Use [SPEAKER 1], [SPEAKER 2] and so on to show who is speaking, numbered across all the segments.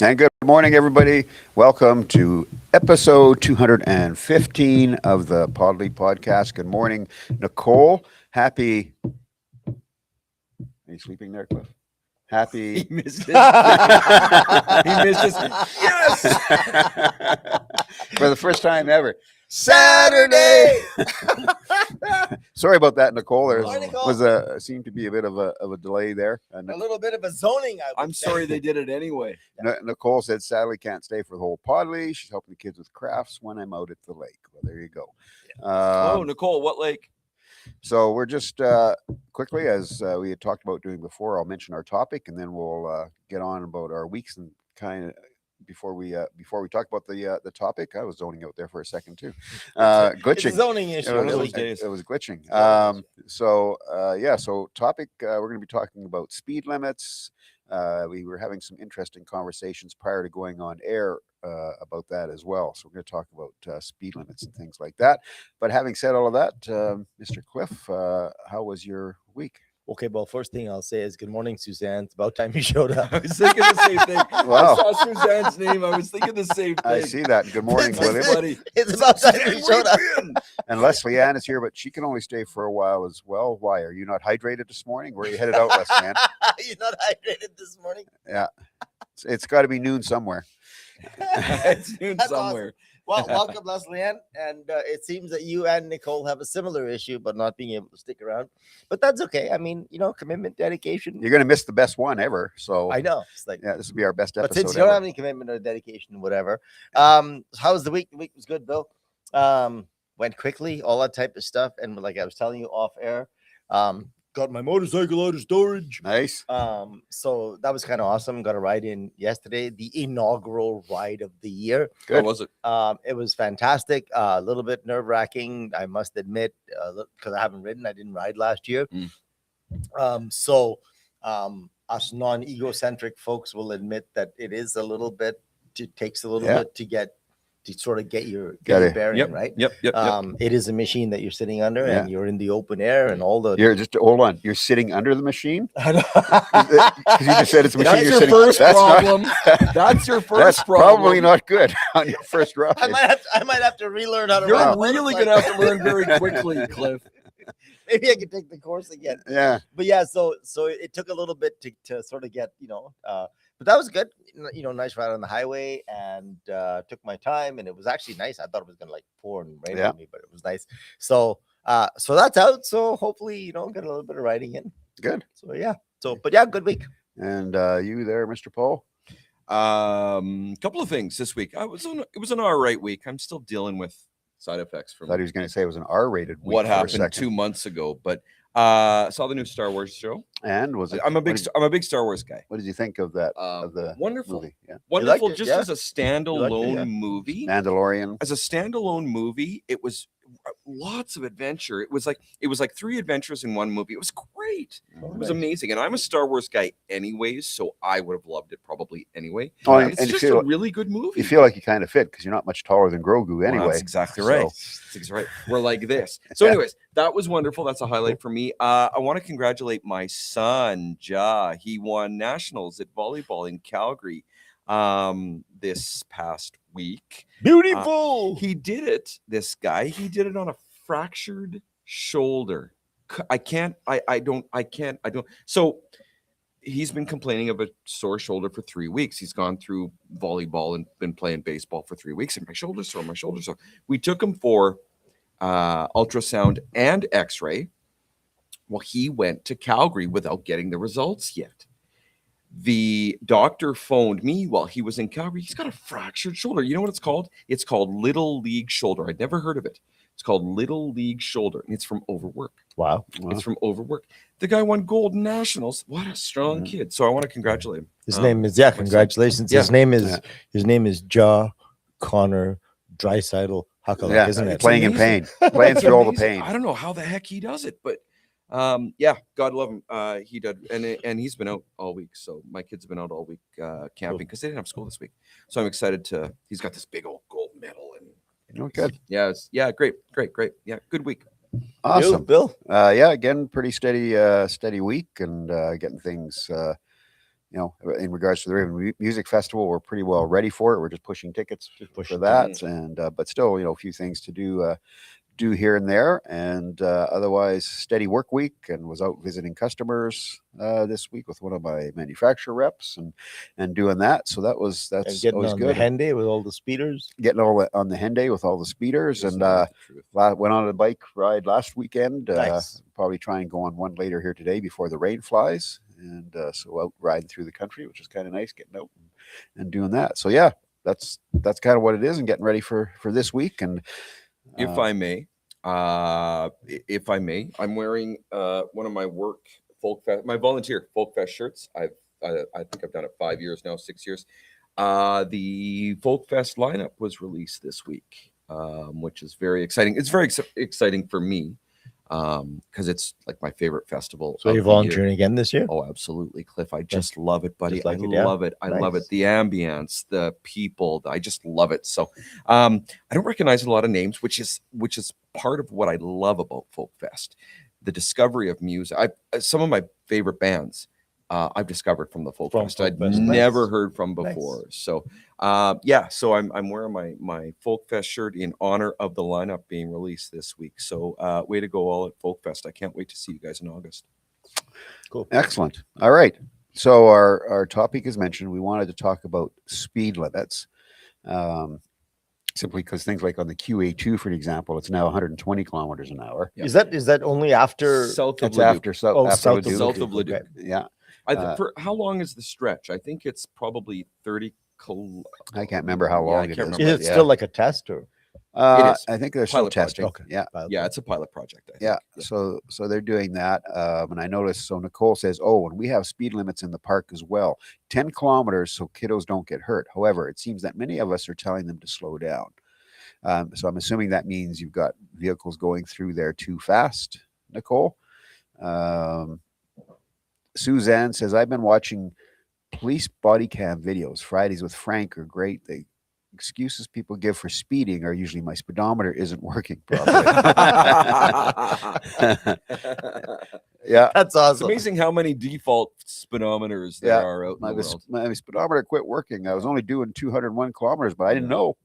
[SPEAKER 1] And good morning, everybody. Welcome to episode 215 of the Podlie podcast. Good morning, Nicole. Happy. Are you sleeping there, Cliff? Happy.
[SPEAKER 2] He missed his. He missed his. Yes.
[SPEAKER 1] For the first time ever. Saturday. Sorry about that, Nicole. There was seemed to be a bit of a delay there.
[SPEAKER 3] A little bit of a zoning.
[SPEAKER 2] I'm sorry they did it anyway.
[SPEAKER 1] Nicole said sadly can't stay for the whole Podlie. She's helping the kids with crafts when I'm out at the lake. Well, there you go.
[SPEAKER 2] Oh, Nicole, what lake?
[SPEAKER 1] So we're just quickly, as we had talked about doing before, I'll mention our topic, and then we'll get on about our weeks and kind of. Before we talk about the topic, I was zoning out there for a second too. Glitching.
[SPEAKER 3] It's a zoning issue.
[SPEAKER 1] It was glitching. So topic we're going to be talking about speed limits. We were having some interesting conversations prior to going on air about that as well. So we're going to talk about speed limits and things like that. But having said all of that, Mr. Cliff, how was your week?
[SPEAKER 3] Okay, well, first thing I'll say is good morning, Suzanne. It's about time you showed up.
[SPEAKER 2] I was thinking the same thing.
[SPEAKER 1] Wow.
[SPEAKER 2] I saw Suzanne's name. I was thinking the same thing.
[SPEAKER 1] I see that. Good morning, William.
[SPEAKER 2] Buddy.
[SPEAKER 3] It's about time you showed up.
[SPEAKER 1] And Leslie Ann is here, but she can only stay for a while as well. Why? Are you not hydrated this morning? Where are you headed out, Leslie Ann?
[SPEAKER 3] You're not hydrated this morning?
[SPEAKER 1] Yeah. It's got to be noon somewhere.
[SPEAKER 2] It's noon
[SPEAKER 3] That's
[SPEAKER 2] somewhere.
[SPEAKER 3] Awesome. Well, welcome, Leslie Ann. And it seems that you and Nicole have a similar issue, but not being able to stick around. But that's okay. I mean, commitment, dedication.
[SPEAKER 1] You're going to miss the best one ever. So
[SPEAKER 3] I know. It's like,
[SPEAKER 1] yeah, this will be our best episode.
[SPEAKER 3] But since you don't have any commitment or dedication, whatever. How was the week? The week was good, Bill. Went quickly, all that type of stuff. And like I was telling you off air, got my motorcycle out of storage.
[SPEAKER 1] Nice.
[SPEAKER 3] So that was kind of awesome. Got a ride in yesterday, the inaugural ride of the year.
[SPEAKER 1] Good.
[SPEAKER 2] How was it?
[SPEAKER 3] It was fantastic. A little bit nerve-wracking, I must admit, because I haven't ridden. I didn't ride last year. Us non-egocentric folks will admit that it is a little bit. It takes a little bit to sort of get your bearing, right?
[SPEAKER 2] Yep.
[SPEAKER 3] It is a machine that you're sitting under, and you're in the open air, and all the.
[SPEAKER 1] You're just hold on. You're sitting under the machine because you just said it's a machine.
[SPEAKER 2] That's
[SPEAKER 1] you're
[SPEAKER 2] your
[SPEAKER 1] sitting.
[SPEAKER 2] first
[SPEAKER 1] That's
[SPEAKER 2] problem.
[SPEAKER 1] Not,
[SPEAKER 2] That's your first
[SPEAKER 1] that's
[SPEAKER 2] problem.
[SPEAKER 1] probably not good on your first ride.
[SPEAKER 3] I might have to relearn how to.
[SPEAKER 2] You're
[SPEAKER 3] ride a
[SPEAKER 2] really
[SPEAKER 3] motorcycle.
[SPEAKER 2] going to have to learn very quickly, Cliff.
[SPEAKER 3] Maybe I can take the course again.
[SPEAKER 1] Yeah.
[SPEAKER 3] But yeah, so it took a little bit to sort of get, but that was good. Nice ride on the highway, and took my time, and it was actually nice. I thought it was gonna pour and rain on me, but it was nice. So that's out. So hopefully, get a little bit of riding in.
[SPEAKER 1] Good.
[SPEAKER 3] So yeah. But yeah, good week.
[SPEAKER 1] And you there, Mr. Paul?
[SPEAKER 2] Couple of things this week. It was an all right week. I'm still dealing with side effects from.
[SPEAKER 1] I thought he was going to say it was an R-rated week.
[SPEAKER 2] What
[SPEAKER 1] for a
[SPEAKER 2] happened
[SPEAKER 1] second.
[SPEAKER 2] 2 months ago, but saw the new Star Wars show.
[SPEAKER 1] And was it?
[SPEAKER 2] I'm a big Star Wars guy.
[SPEAKER 1] What did you think of that? Of the
[SPEAKER 2] wonderful
[SPEAKER 1] movie? Yeah.
[SPEAKER 2] Wonderful.
[SPEAKER 3] It,
[SPEAKER 2] just
[SPEAKER 3] yeah?
[SPEAKER 2] as a standalone
[SPEAKER 3] yeah.
[SPEAKER 2] movie.
[SPEAKER 1] Mandalorian.
[SPEAKER 2] As a standalone movie, it was lots of adventure. It was like 3 adventures in one movie. It was great. It was amazing. And I'm a Star Wars guy anyways, so I would have loved it probably anyway.
[SPEAKER 1] Oh,
[SPEAKER 2] it's
[SPEAKER 1] and
[SPEAKER 2] just
[SPEAKER 1] you feel,
[SPEAKER 2] a really good movie.
[SPEAKER 1] You feel like you kind of fit because you're not much taller than Grogu anyway.
[SPEAKER 2] Well, that's exactly right. That's exactly right. We're like this. So anyways, that was wonderful. That's a highlight for me. I want to congratulate my son, Ja. He won nationals at volleyball in Calgary this past week.
[SPEAKER 3] Beautiful.
[SPEAKER 2] He did it. This guy, he did it on a fractured shoulder. I don't. So he's been complaining of a sore shoulder for 3 weeks. He's gone through volleyball and been playing baseball for 3 weeks. And my shoulder's sore. We took him for ultrasound and x-ray. Well, he went to Calgary without getting the results yet. The doctor phoned me while he was in Calgary. He's got a fractured shoulder. You know what it's called? It's called Little League Shoulder. I'd never heard of it. It's called Little League Shoulder, and it's from overwork.
[SPEAKER 3] Wow.
[SPEAKER 2] It's from overwork. The guy won gold nationals. What a strong kid. So I want to congratulate him.
[SPEAKER 3] His name is congratulations.
[SPEAKER 2] Yeah.
[SPEAKER 3] His name is Ja Connor Dreisaitl Huckleback, isn't it?
[SPEAKER 1] Playing in pain, playing through all the pain.
[SPEAKER 2] I don't know how the heck he does it, but God love him. He did, and he's been out all week. So my kids have been out all week camping because they didn't have school this week. So I'm excited to. He's got this big old gold medal and.
[SPEAKER 1] Oh, good.
[SPEAKER 2] Yeah, great. Yeah, good week.
[SPEAKER 1] Awesome,
[SPEAKER 3] Bill.
[SPEAKER 1] Yeah, again, pretty steady week, and getting things, in regards to the Raven Music Festival, we're pretty well ready for it. We're just pushing tickets for that, and but still, a few things to do here and there, and otherwise steady work week, and was out visiting customers this week with one of my manufacturer reps and doing that. So that's
[SPEAKER 3] getting
[SPEAKER 1] always
[SPEAKER 3] on
[SPEAKER 1] good.
[SPEAKER 3] the Henday with all the speeders.
[SPEAKER 1] Getting all on the Henday with all the speeders, and went on a bike ride last weekend.
[SPEAKER 3] Nice.
[SPEAKER 1] Probably try and go on one later here today before the rain flies, and so out riding through the country, which is kind of nice, getting out and doing that. So yeah, that's kind of what it is, and getting ready for this week. And
[SPEAKER 2] if I may, I'm wearing one of my work my volunteer Folk Fest shirts. I think I've done it 5 years now, 6 years. The Folk Fest lineup was released this week, which is very exciting. It's very exciting for me because it's like my favorite festival.
[SPEAKER 3] So you're volunteering again this year?
[SPEAKER 2] Oh, absolutely, Cliff. I just love it, buddy.
[SPEAKER 3] Like
[SPEAKER 2] I love it. I love it. The ambience, the people. I just love it. So I don't recognize a lot of names, which is part of what I love about Folk Fest. The discovery of music. Some of my favorite bands I've discovered from the Folk Fest. I'd never heard from before. Nice. So so I'm wearing my Folk Fest shirt in honor of the lineup being released this week. So way to go all at Folk Fest. I can't wait to see you guys in August.
[SPEAKER 1] Cool. Excellent. All right. So our topic is mentioned. We wanted to talk about speed limits. Simply because things like on the QA2, for example, it's now 120 kilometers an hour.
[SPEAKER 3] Yep. Is that only after
[SPEAKER 2] south of
[SPEAKER 1] Leduc?
[SPEAKER 2] South of Leduc.
[SPEAKER 1] Okay. Yeah.
[SPEAKER 2] For how long is the stretch? I think it's probably 30
[SPEAKER 1] I can't remember how long it is.
[SPEAKER 3] Is it still like a test or?
[SPEAKER 1] It is. I think they're still testing.
[SPEAKER 3] Okay.
[SPEAKER 1] Yeah.
[SPEAKER 2] It's a pilot project. I think.
[SPEAKER 1] Yeah. So they're doing that. And I noticed, so Nicole says, oh, and we have speed limits in the park as well. 10 kilometers so kiddos don't get hurt. However, it seems that many of us are telling them to slow down. So I'm assuming that means you've got vehicles going through there too fast, Nicole. Suzanne says, I've been watching police body cam videos. Fridays with Frank are great. The excuses people give for speeding are usually my speedometer isn't working properly. Yeah.
[SPEAKER 3] That's awesome.
[SPEAKER 2] It's amazing how many default speedometers there are out in the world.
[SPEAKER 1] My speedometer quit working. I was only doing 201 kilometers, but I didn't know.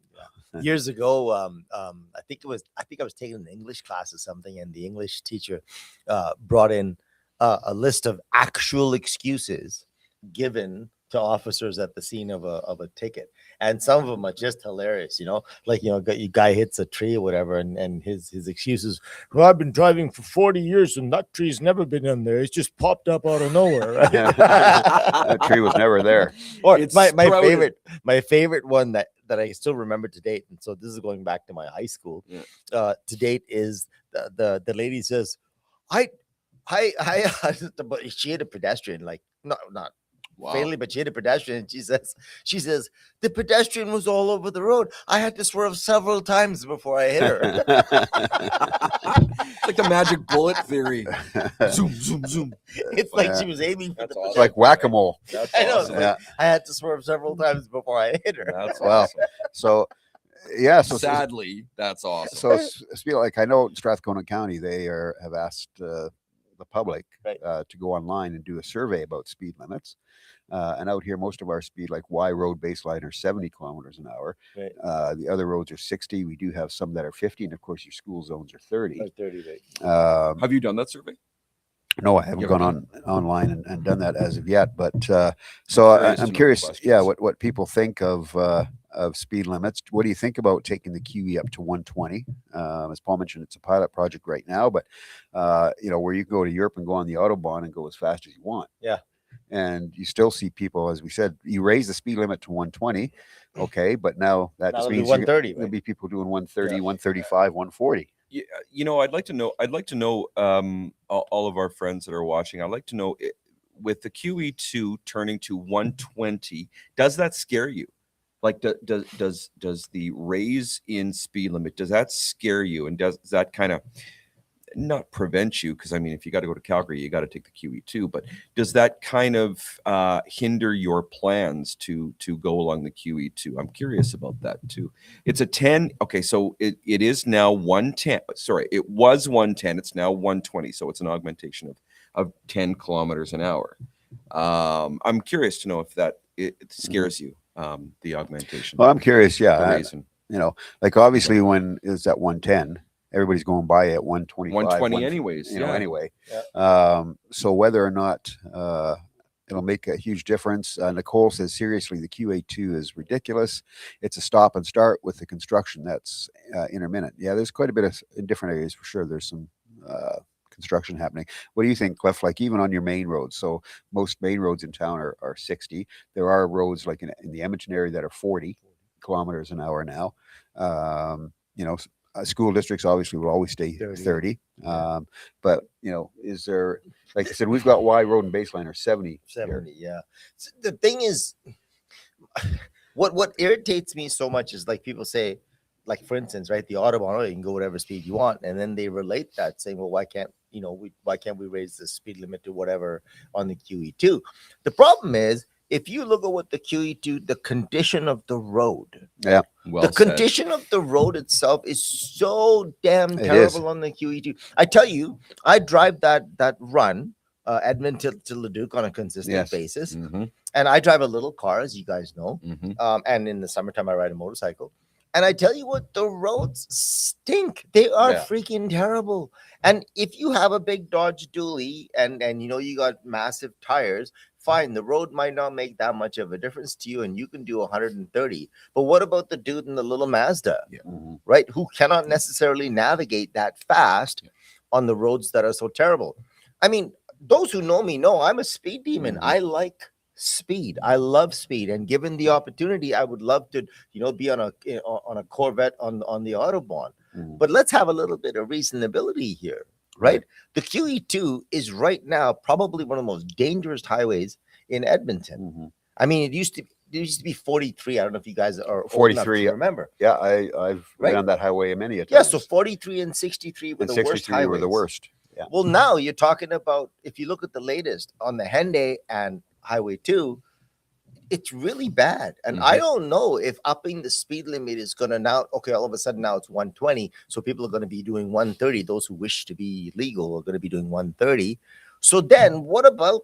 [SPEAKER 3] Years ago, I think I was taking an English class or something, and the English teacher brought in a list of actual excuses given to officers at the scene of a ticket, and some of them are just hilarious. Like your guy hits a tree or whatever, and his excuses. Well, I've been driving for 40 years, and that tree's never been in there. It's just popped up out of nowhere. Right?
[SPEAKER 1] That tree was never there.
[SPEAKER 3] Or it's my favorite one that I still remember to date, and so this is going back to my high school. To date is the lady says, she hit a pedestrian, like not fatally, but she hit a pedestrian. She says the pedestrian was all over the road. I had to swerve several times before I hit her.
[SPEAKER 2] It's like the magic bullet theory. Zoom, zoom, zoom.
[SPEAKER 3] It's like she was aiming for
[SPEAKER 1] It's like whack-a-mole.
[SPEAKER 3] I know. Like, I had to swerve several times before I hit her.
[SPEAKER 2] That's
[SPEAKER 1] awesome. So yeah. So
[SPEAKER 2] sadly, that's awesome.
[SPEAKER 1] So like I know in Strathcona County they have asked the public to go online and do a survey about speed limits. And out here, most of our speed, like Y road baseline, are 70 kilometers an hour.
[SPEAKER 3] Right.
[SPEAKER 1] The other roads are 60. We do have some that are 50, and of course, your school zones are 30.
[SPEAKER 3] Like 30, right.
[SPEAKER 2] Have you done that survey?
[SPEAKER 1] No, I haven't gone online and done that as of yet. But so I'm curious, what people think of speed limits. What do you think about taking the QE up to 120? As Paul mentioned, it's a pilot project right now, but where you go to Europe and go on the Autobahn and go as fast as you want.
[SPEAKER 3] Yeah.
[SPEAKER 1] And you still see people, as we said, you raise the speed limit to 120. Okay. But now that just means
[SPEAKER 3] 130.
[SPEAKER 1] There'll be people doing 130, 135, 140.
[SPEAKER 2] I'd like to know, all of our friends that are watching, I'd like to know, with the QE2 turning to 120, does that scare you? Like, does the raise in speed limit, does that scare you? And does that kind of not prevent you? Because I mean, if you got to go to Calgary, you got to take the QE2. But does that kind of hinder your plans to go along the QE2? I'm curious about that too. It's a 10. Okay, so it is now 110. Sorry, it was 110. It's now 120. So it's an augmentation of 10 kilometers an hour. I'm curious to know if that it scares you, the augmentation.
[SPEAKER 1] Well, I'm curious.
[SPEAKER 2] the
[SPEAKER 1] Yeah,
[SPEAKER 2] raising.
[SPEAKER 1] like obviously when it's at 110, everybody's going by at 125,
[SPEAKER 2] 120 anyways. Yeah.
[SPEAKER 1] Anyway.
[SPEAKER 3] Yeah.
[SPEAKER 1] So whether or not it'll make a huge difference. Nicole says, seriously, the QA2 is ridiculous. It's a stop and start with the construction that's intermittent. Yeah, there's quite a bit of in different areas for sure. There's some construction happening. What do you think, Cliff? Like even on your main roads, so most main roads in town are 60. There are roads like in the Edmonton area that are 40 kilometers an hour now. School districts obviously will always stay 30. But is there, like I said, we've got Y Road and Baseline are 70.
[SPEAKER 3] 70, yeah. So the thing is, what irritates me so much is like people say, like for instance, right, the Autobahn, oh, you can go whatever speed you want, and then they relate that saying, well, why can't we raise the speed limit to whatever on the QE2? The problem is, if you look at what the QE2, the condition of the road,
[SPEAKER 2] Well
[SPEAKER 3] the
[SPEAKER 2] said.
[SPEAKER 3] condition of the road itself is so damn terrible on the QE2. I tell you, I drive that run Edmonton to Leduc on a consistent basis,
[SPEAKER 2] Mhm,
[SPEAKER 3] and I drive a little car, as you guys know.
[SPEAKER 2] mhm.
[SPEAKER 3] And in the summertime, I ride a motorcycle. And I tell you what, the roads stink. They are freaking terrible. And if you have a big Dodge Dually and you got massive tires, fine, the road might not make that much of a difference to you, and you can do 130. But what about the dude in the little Mazda, right? Who cannot necessarily navigate that fast on the roads that are so terrible. I mean, those who know me know I'm a speed demon. I like speed. I love speed, and given the opportunity, I would love to, be on a Corvette on the Autobahn. But let's have a little bit of reasonability here, right? The QE2 is right now probably one of the most dangerous highways in Edmonton. I mean, it used to be 43. I don't know if you guys are
[SPEAKER 1] 43.
[SPEAKER 3] Remember?
[SPEAKER 1] Yeah, I've been on that highway many a time.
[SPEAKER 3] Yeah, so 43 and 63 were the worst highways.
[SPEAKER 1] Were the worst. Yeah.
[SPEAKER 3] Well, now you're talking about, if you look at the latest on the Henday and Highway 2, it's really bad. And I don't know if upping the speed limit is going to now, all of a sudden now it's 120. So people are going to be doing 130. Those who wish to be legal are going to be doing 130. So then what about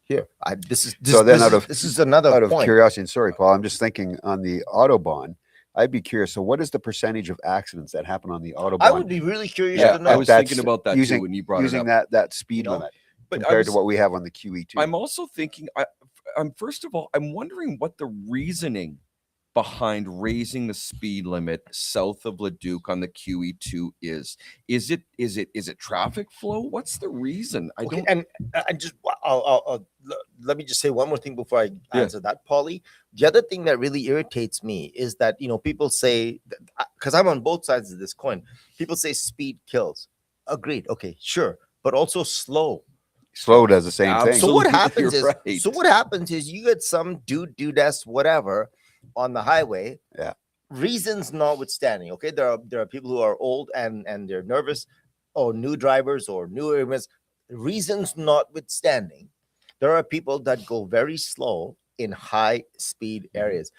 [SPEAKER 3] here? This is another
[SPEAKER 1] out of
[SPEAKER 3] point.
[SPEAKER 1] Curiosity. And sorry, Paul, I'm just thinking on the Autobahn. I'd be curious. So, what is the percentage of accidents that happen on the Autobahn?
[SPEAKER 3] I would be really curious to know.
[SPEAKER 2] I was thinking about that too when you brought
[SPEAKER 1] using
[SPEAKER 2] it up.
[SPEAKER 1] that speed limit compared to what we have on the QE2.
[SPEAKER 2] I'm also thinking. I'm first of all, I'm wondering what the reasoning behind raising the speed limit south of Leduc on the QE2 is. Is it traffic flow? What's the reason? I don't.
[SPEAKER 3] And I just let me just say one more thing before I answer that, Podlie. The other thing that really irritates me is that people say, because I'm on both sides of this coin, people say speed kills. Agreed. Okay, sure, but also slow.
[SPEAKER 1] Slow does the same thing.
[SPEAKER 3] So what happens is you get some dudess, whatever, on the highway.
[SPEAKER 1] Yeah.
[SPEAKER 3] Reasons notwithstanding, okay, there are people who are old and they're nervous, or new drivers or new immigrants. Reasons notwithstanding, there are people that go very slow in high speed areas.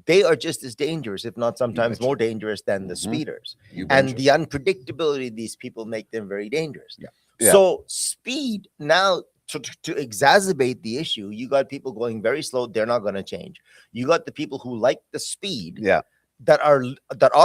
[SPEAKER 3] They are just as dangerous, if not sometimes more dangerous than the speeders. And the unpredictability of these people make them very dangerous. So speed now, to exacerbate the issue, you got people going very slow. They're not going to change. You got the people who like the speed. That are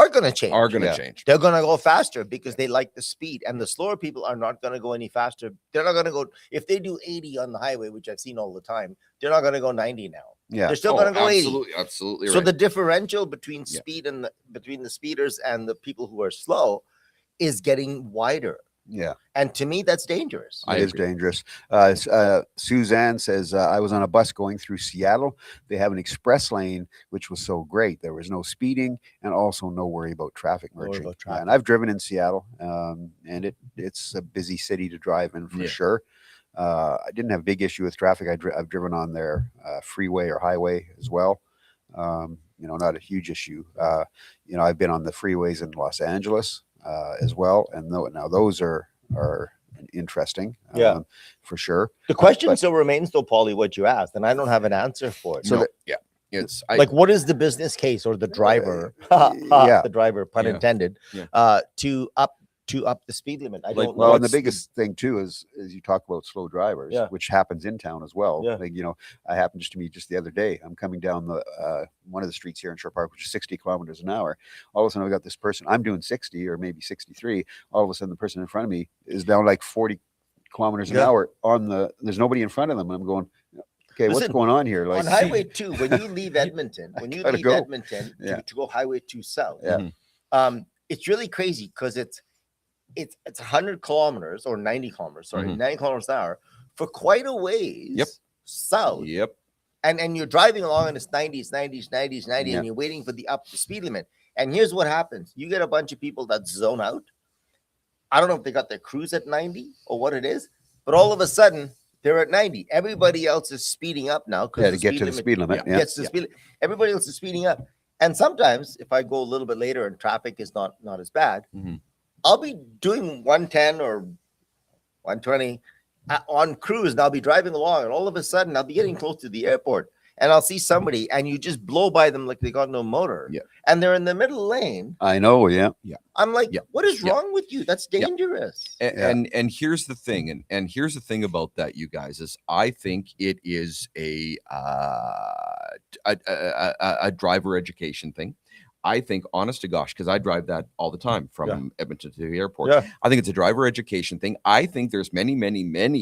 [SPEAKER 3] going to change. They're going to go faster because they like the speed, and the slower people are not going to go any faster. They're not going to go, if they do 80 on the highway, which I've seen all the time, they're not going to go 90 now. They're still going to go 80.
[SPEAKER 2] Absolutely.
[SPEAKER 3] So the differential between speed and between the speeders and the people who are slow is getting wider. And to me, that's dangerous.
[SPEAKER 1] It is dangerous. Suzanne says, I was on a bus going through Seattle. They have an express lane, which was so great. There was no speeding and also no worry about traffic merging. And I've driven in Seattle, and it's a busy city to drive in for sure. I didn't have a big issue with traffic. I've driven on their freeway or highway as well. Not a huge issue. I've been on the freeways in Los Angeles as well, and now those are interesting, for sure.
[SPEAKER 3] The question still remains, though, Podlie, what you asked, and I don't have an answer for it.
[SPEAKER 1] So
[SPEAKER 2] it's
[SPEAKER 3] like, what is the business case or the driver, the driver, pun intended, to up to up the speed limit. I
[SPEAKER 2] Like,
[SPEAKER 3] don't know.
[SPEAKER 1] Well, and the
[SPEAKER 2] what's the-
[SPEAKER 1] biggest thing too is you talk about slow drivers,
[SPEAKER 3] Yeah.
[SPEAKER 1] which happens in town as well.
[SPEAKER 3] Yeah.
[SPEAKER 1] Like, I happened just to me just the other day. I'm coming down the one of the streets here in Shore Park, which is 60 kilometers an hour. All of a sudden, I got this person. I'm doing 60 or maybe 63. All of a sudden, the person in front of me is down like 40 kilometers an
[SPEAKER 3] Yeah.
[SPEAKER 1] hour there's nobody in front of them. And I'm going, okay, what's
[SPEAKER 3] Listen,
[SPEAKER 1] going on here? Like,
[SPEAKER 3] on Highway 2, when you leave Edmonton,
[SPEAKER 1] gotta go.
[SPEAKER 3] to go Highway 2 south,
[SPEAKER 1] Yeah.
[SPEAKER 3] it's really crazy because it's 100 kilometers or 90 kilometers, sorry,
[SPEAKER 2] Mhm.
[SPEAKER 3] 90 kilometers an hour for quite a ways
[SPEAKER 2] Yep.
[SPEAKER 3] south.
[SPEAKER 2] Yep.
[SPEAKER 3] And you're driving along and it's 90, it's 90, it's 90, it's 90,
[SPEAKER 1] Yeah.
[SPEAKER 3] and you're waiting for the speed limit. And here's what happens. You get a bunch of people that zone out. I don't know if they got their cruise at 90 or what it is, but all of a sudden they're at 90. Everybody else is speeding up now
[SPEAKER 1] yeah, to get to the speed limit. Yeah.
[SPEAKER 3] gets to the speed limit. Everybody else is speeding up. And sometimes if I go a little bit later and traffic is not as bad,
[SPEAKER 2] Mhm.
[SPEAKER 3] I'll be doing 110 or 120 on cruise, and I'll be driving along, and all of a sudden I'll be getting close to the airport, and I'll see somebody, and you just blow by them like they got no motor.
[SPEAKER 2] Yeah.
[SPEAKER 3] And they're in the middle lane.
[SPEAKER 1] I know. Yeah.
[SPEAKER 3] I'm like,
[SPEAKER 2] Yeah.
[SPEAKER 3] what is
[SPEAKER 2] Yeah.
[SPEAKER 3] wrong with you? That's
[SPEAKER 2] Yeah.
[SPEAKER 3] dangerous.
[SPEAKER 1] Yeah.
[SPEAKER 2] And here's the thing, and here's the thing about that, you guys, is I think it is a driver education thing. I think, honest to gosh, because I drive that all the time from Edmonton to the airport.
[SPEAKER 3] Yeah.
[SPEAKER 2] I think it's a driver education thing. I think there's many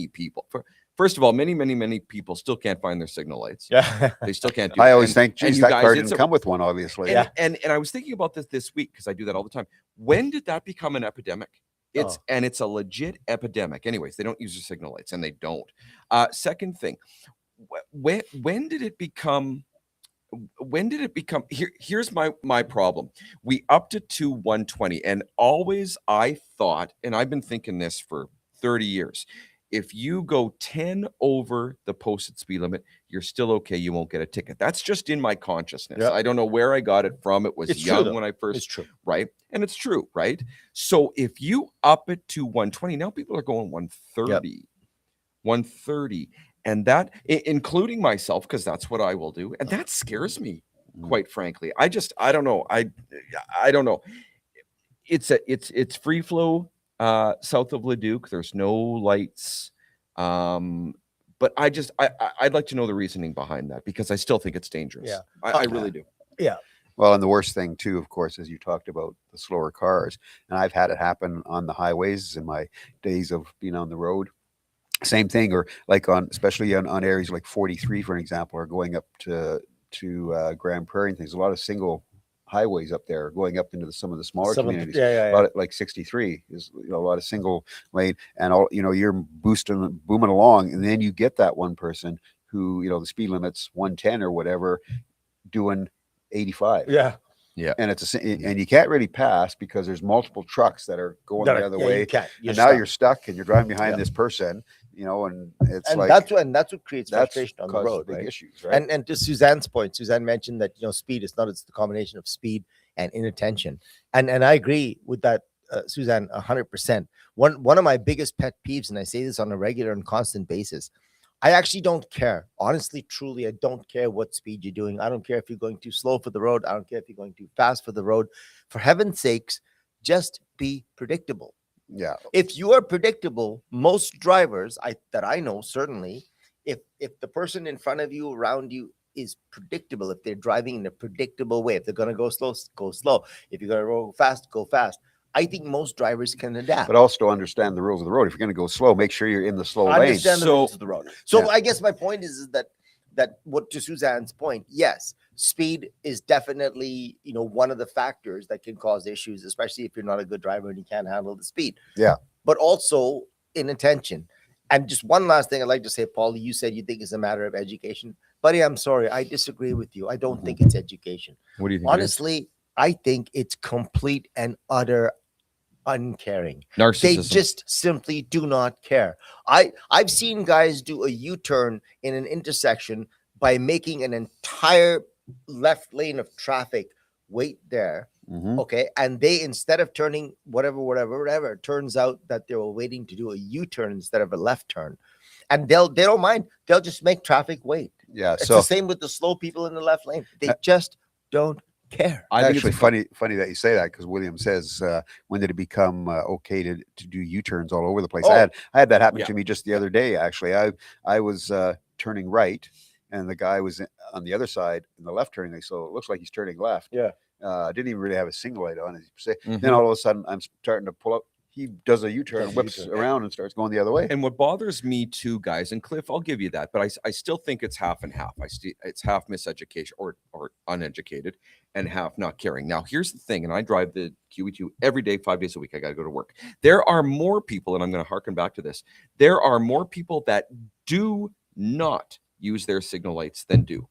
[SPEAKER 2] people. First of all, many people still can't find their signal lights.
[SPEAKER 3] Yeah.
[SPEAKER 2] They still can't do
[SPEAKER 1] I
[SPEAKER 2] it.
[SPEAKER 1] always think,
[SPEAKER 2] and
[SPEAKER 1] geez,
[SPEAKER 2] you
[SPEAKER 1] that
[SPEAKER 2] guys,
[SPEAKER 1] car
[SPEAKER 2] it's
[SPEAKER 1] didn't come with one, obviously.
[SPEAKER 2] and I was thinking about this week because I do that all the time. When did that become an epidemic? It's a legit epidemic. Anyways, they don't use their signal lights, and they don't. Second thing, when did it become? Here's my problem. We upped it to 120, and always I thought, and I've been thinking this for 30 years. If you go 10 over the posted speed limit, you're still okay. You won't get a ticket. That's just in my consciousness.
[SPEAKER 3] Yeah.
[SPEAKER 2] I don't know where I got it from. It was
[SPEAKER 3] It's true,
[SPEAKER 2] young
[SPEAKER 3] though.
[SPEAKER 2] when I first,
[SPEAKER 3] It's true.
[SPEAKER 2] right? And it's true, right? So if you up it to 120, now people are going 130, 130. And that, including myself, because that's what I will do. And that scares me, quite frankly. I don't know. I don't know. It's free flow south of Leduc. There's no lights. But I'd like to know the reasoning behind that, because I still think it's dangerous.
[SPEAKER 3] Yeah.
[SPEAKER 2] I really do.
[SPEAKER 3] Yeah.
[SPEAKER 1] Well, and the worst thing too, of course, as you talked about the slower cars, and I've had it happen on the highways in my days of being on the road. Same thing, or like especially on areas like 43, for an example, or going up to Grand Prairie and things. A lot of single highways up there, going up into some of the smaller communities. A lot of, like 63 is a lot of single lane, and all you're booming along, and then you get that one person who the speed limit's 110 or whatever, doing 85.
[SPEAKER 3] Yeah.
[SPEAKER 1] And and you can't really pass because there's multiple trucks that are going the other way.
[SPEAKER 3] You can't.
[SPEAKER 1] And now you're stuck, and you're driving behind this person, and it's
[SPEAKER 3] and
[SPEAKER 1] like
[SPEAKER 3] that's what creates frustration on the
[SPEAKER 1] caused
[SPEAKER 3] road,
[SPEAKER 1] big
[SPEAKER 3] right?
[SPEAKER 1] issues, right?
[SPEAKER 3] And to Suzanne's point, Suzanne mentioned that speed is not, it's the combination of speed and inattention. And I agree with that, Suzanne, 100%. One of my biggest pet peeves, and I say this on a regular and constant basis, I actually don't care. Honestly, truly, I don't care what speed you're doing. I don't care if you're going too slow for the road. I don't care if you're going too fast for the road. For heaven's sakes, just be predictable.
[SPEAKER 1] Yeah.
[SPEAKER 3] If you are predictable, most drivers that I know, certainly, if the person in front of you, around you, is predictable, if they're driving in a predictable way, if they're going to go slow, go slow. If you're going to go fast, go fast. I think most drivers can adapt.
[SPEAKER 1] But also understand the rules of the road. If you're going to go slow, make sure you're in the slow lane.
[SPEAKER 3] Understand the rules of the road. So
[SPEAKER 1] Yeah.
[SPEAKER 3] I guess my point is that what, to Suzanne's point, yes, speed is definitely one of the factors that can cause issues, especially if you're not a good driver and you can't handle the speed.
[SPEAKER 1] Yeah.
[SPEAKER 3] But also inattention. And just one last thing I'd like to say, Paulie, you said you think it's a matter of education. Buddy, I'm sorry, I disagree with you. I don't think it's education.
[SPEAKER 2] What do you think?
[SPEAKER 3] Honestly, I think it's complete and utter uncaring.
[SPEAKER 2] Narcissism.
[SPEAKER 3] They just simply do not care. I've seen guys do a U-turn in an intersection by making an entire left lane of traffic wait there.
[SPEAKER 1] Mhm.
[SPEAKER 3] Okay. And they, instead of turning whatever, it turns out that they were waiting to do a U-turn instead of a left turn. And they don't mind. They'll just make traffic wait.
[SPEAKER 1] Yeah.
[SPEAKER 3] It's
[SPEAKER 1] So
[SPEAKER 3] the same with the slow people in the left lane. They just don't care.
[SPEAKER 2] I think
[SPEAKER 1] Actually,
[SPEAKER 2] it's
[SPEAKER 1] funny that you say that, because William says, when did it become okay to do U-turns all over the place?
[SPEAKER 3] Oh,
[SPEAKER 1] I had that happen
[SPEAKER 2] yeah.
[SPEAKER 1] to me just the other day. Actually, I was turning right, and the guy was on the other side in the left turning lane, so it looks like he's turning left.
[SPEAKER 3] Yeah.
[SPEAKER 1] Didn't even really have a signal light on, as you say. Then
[SPEAKER 2] Mhm.
[SPEAKER 1] all of a sudden, I'm starting to pull up. He does a U-turn,
[SPEAKER 3] Does a
[SPEAKER 1] whips
[SPEAKER 3] U-turn.
[SPEAKER 1] around, and starts going the other way.
[SPEAKER 2] And what bothers me too, guys, and Cliff, I'll give you that, but I still think it's half and half. It's half miseducation or uneducated and half not caring. Now, here's the thing, and I drive the QE2 every day, 5 days a week. I got to go to work. There are more people, and I'm going to harken back to this. There are more people that do not use their signal lights than do.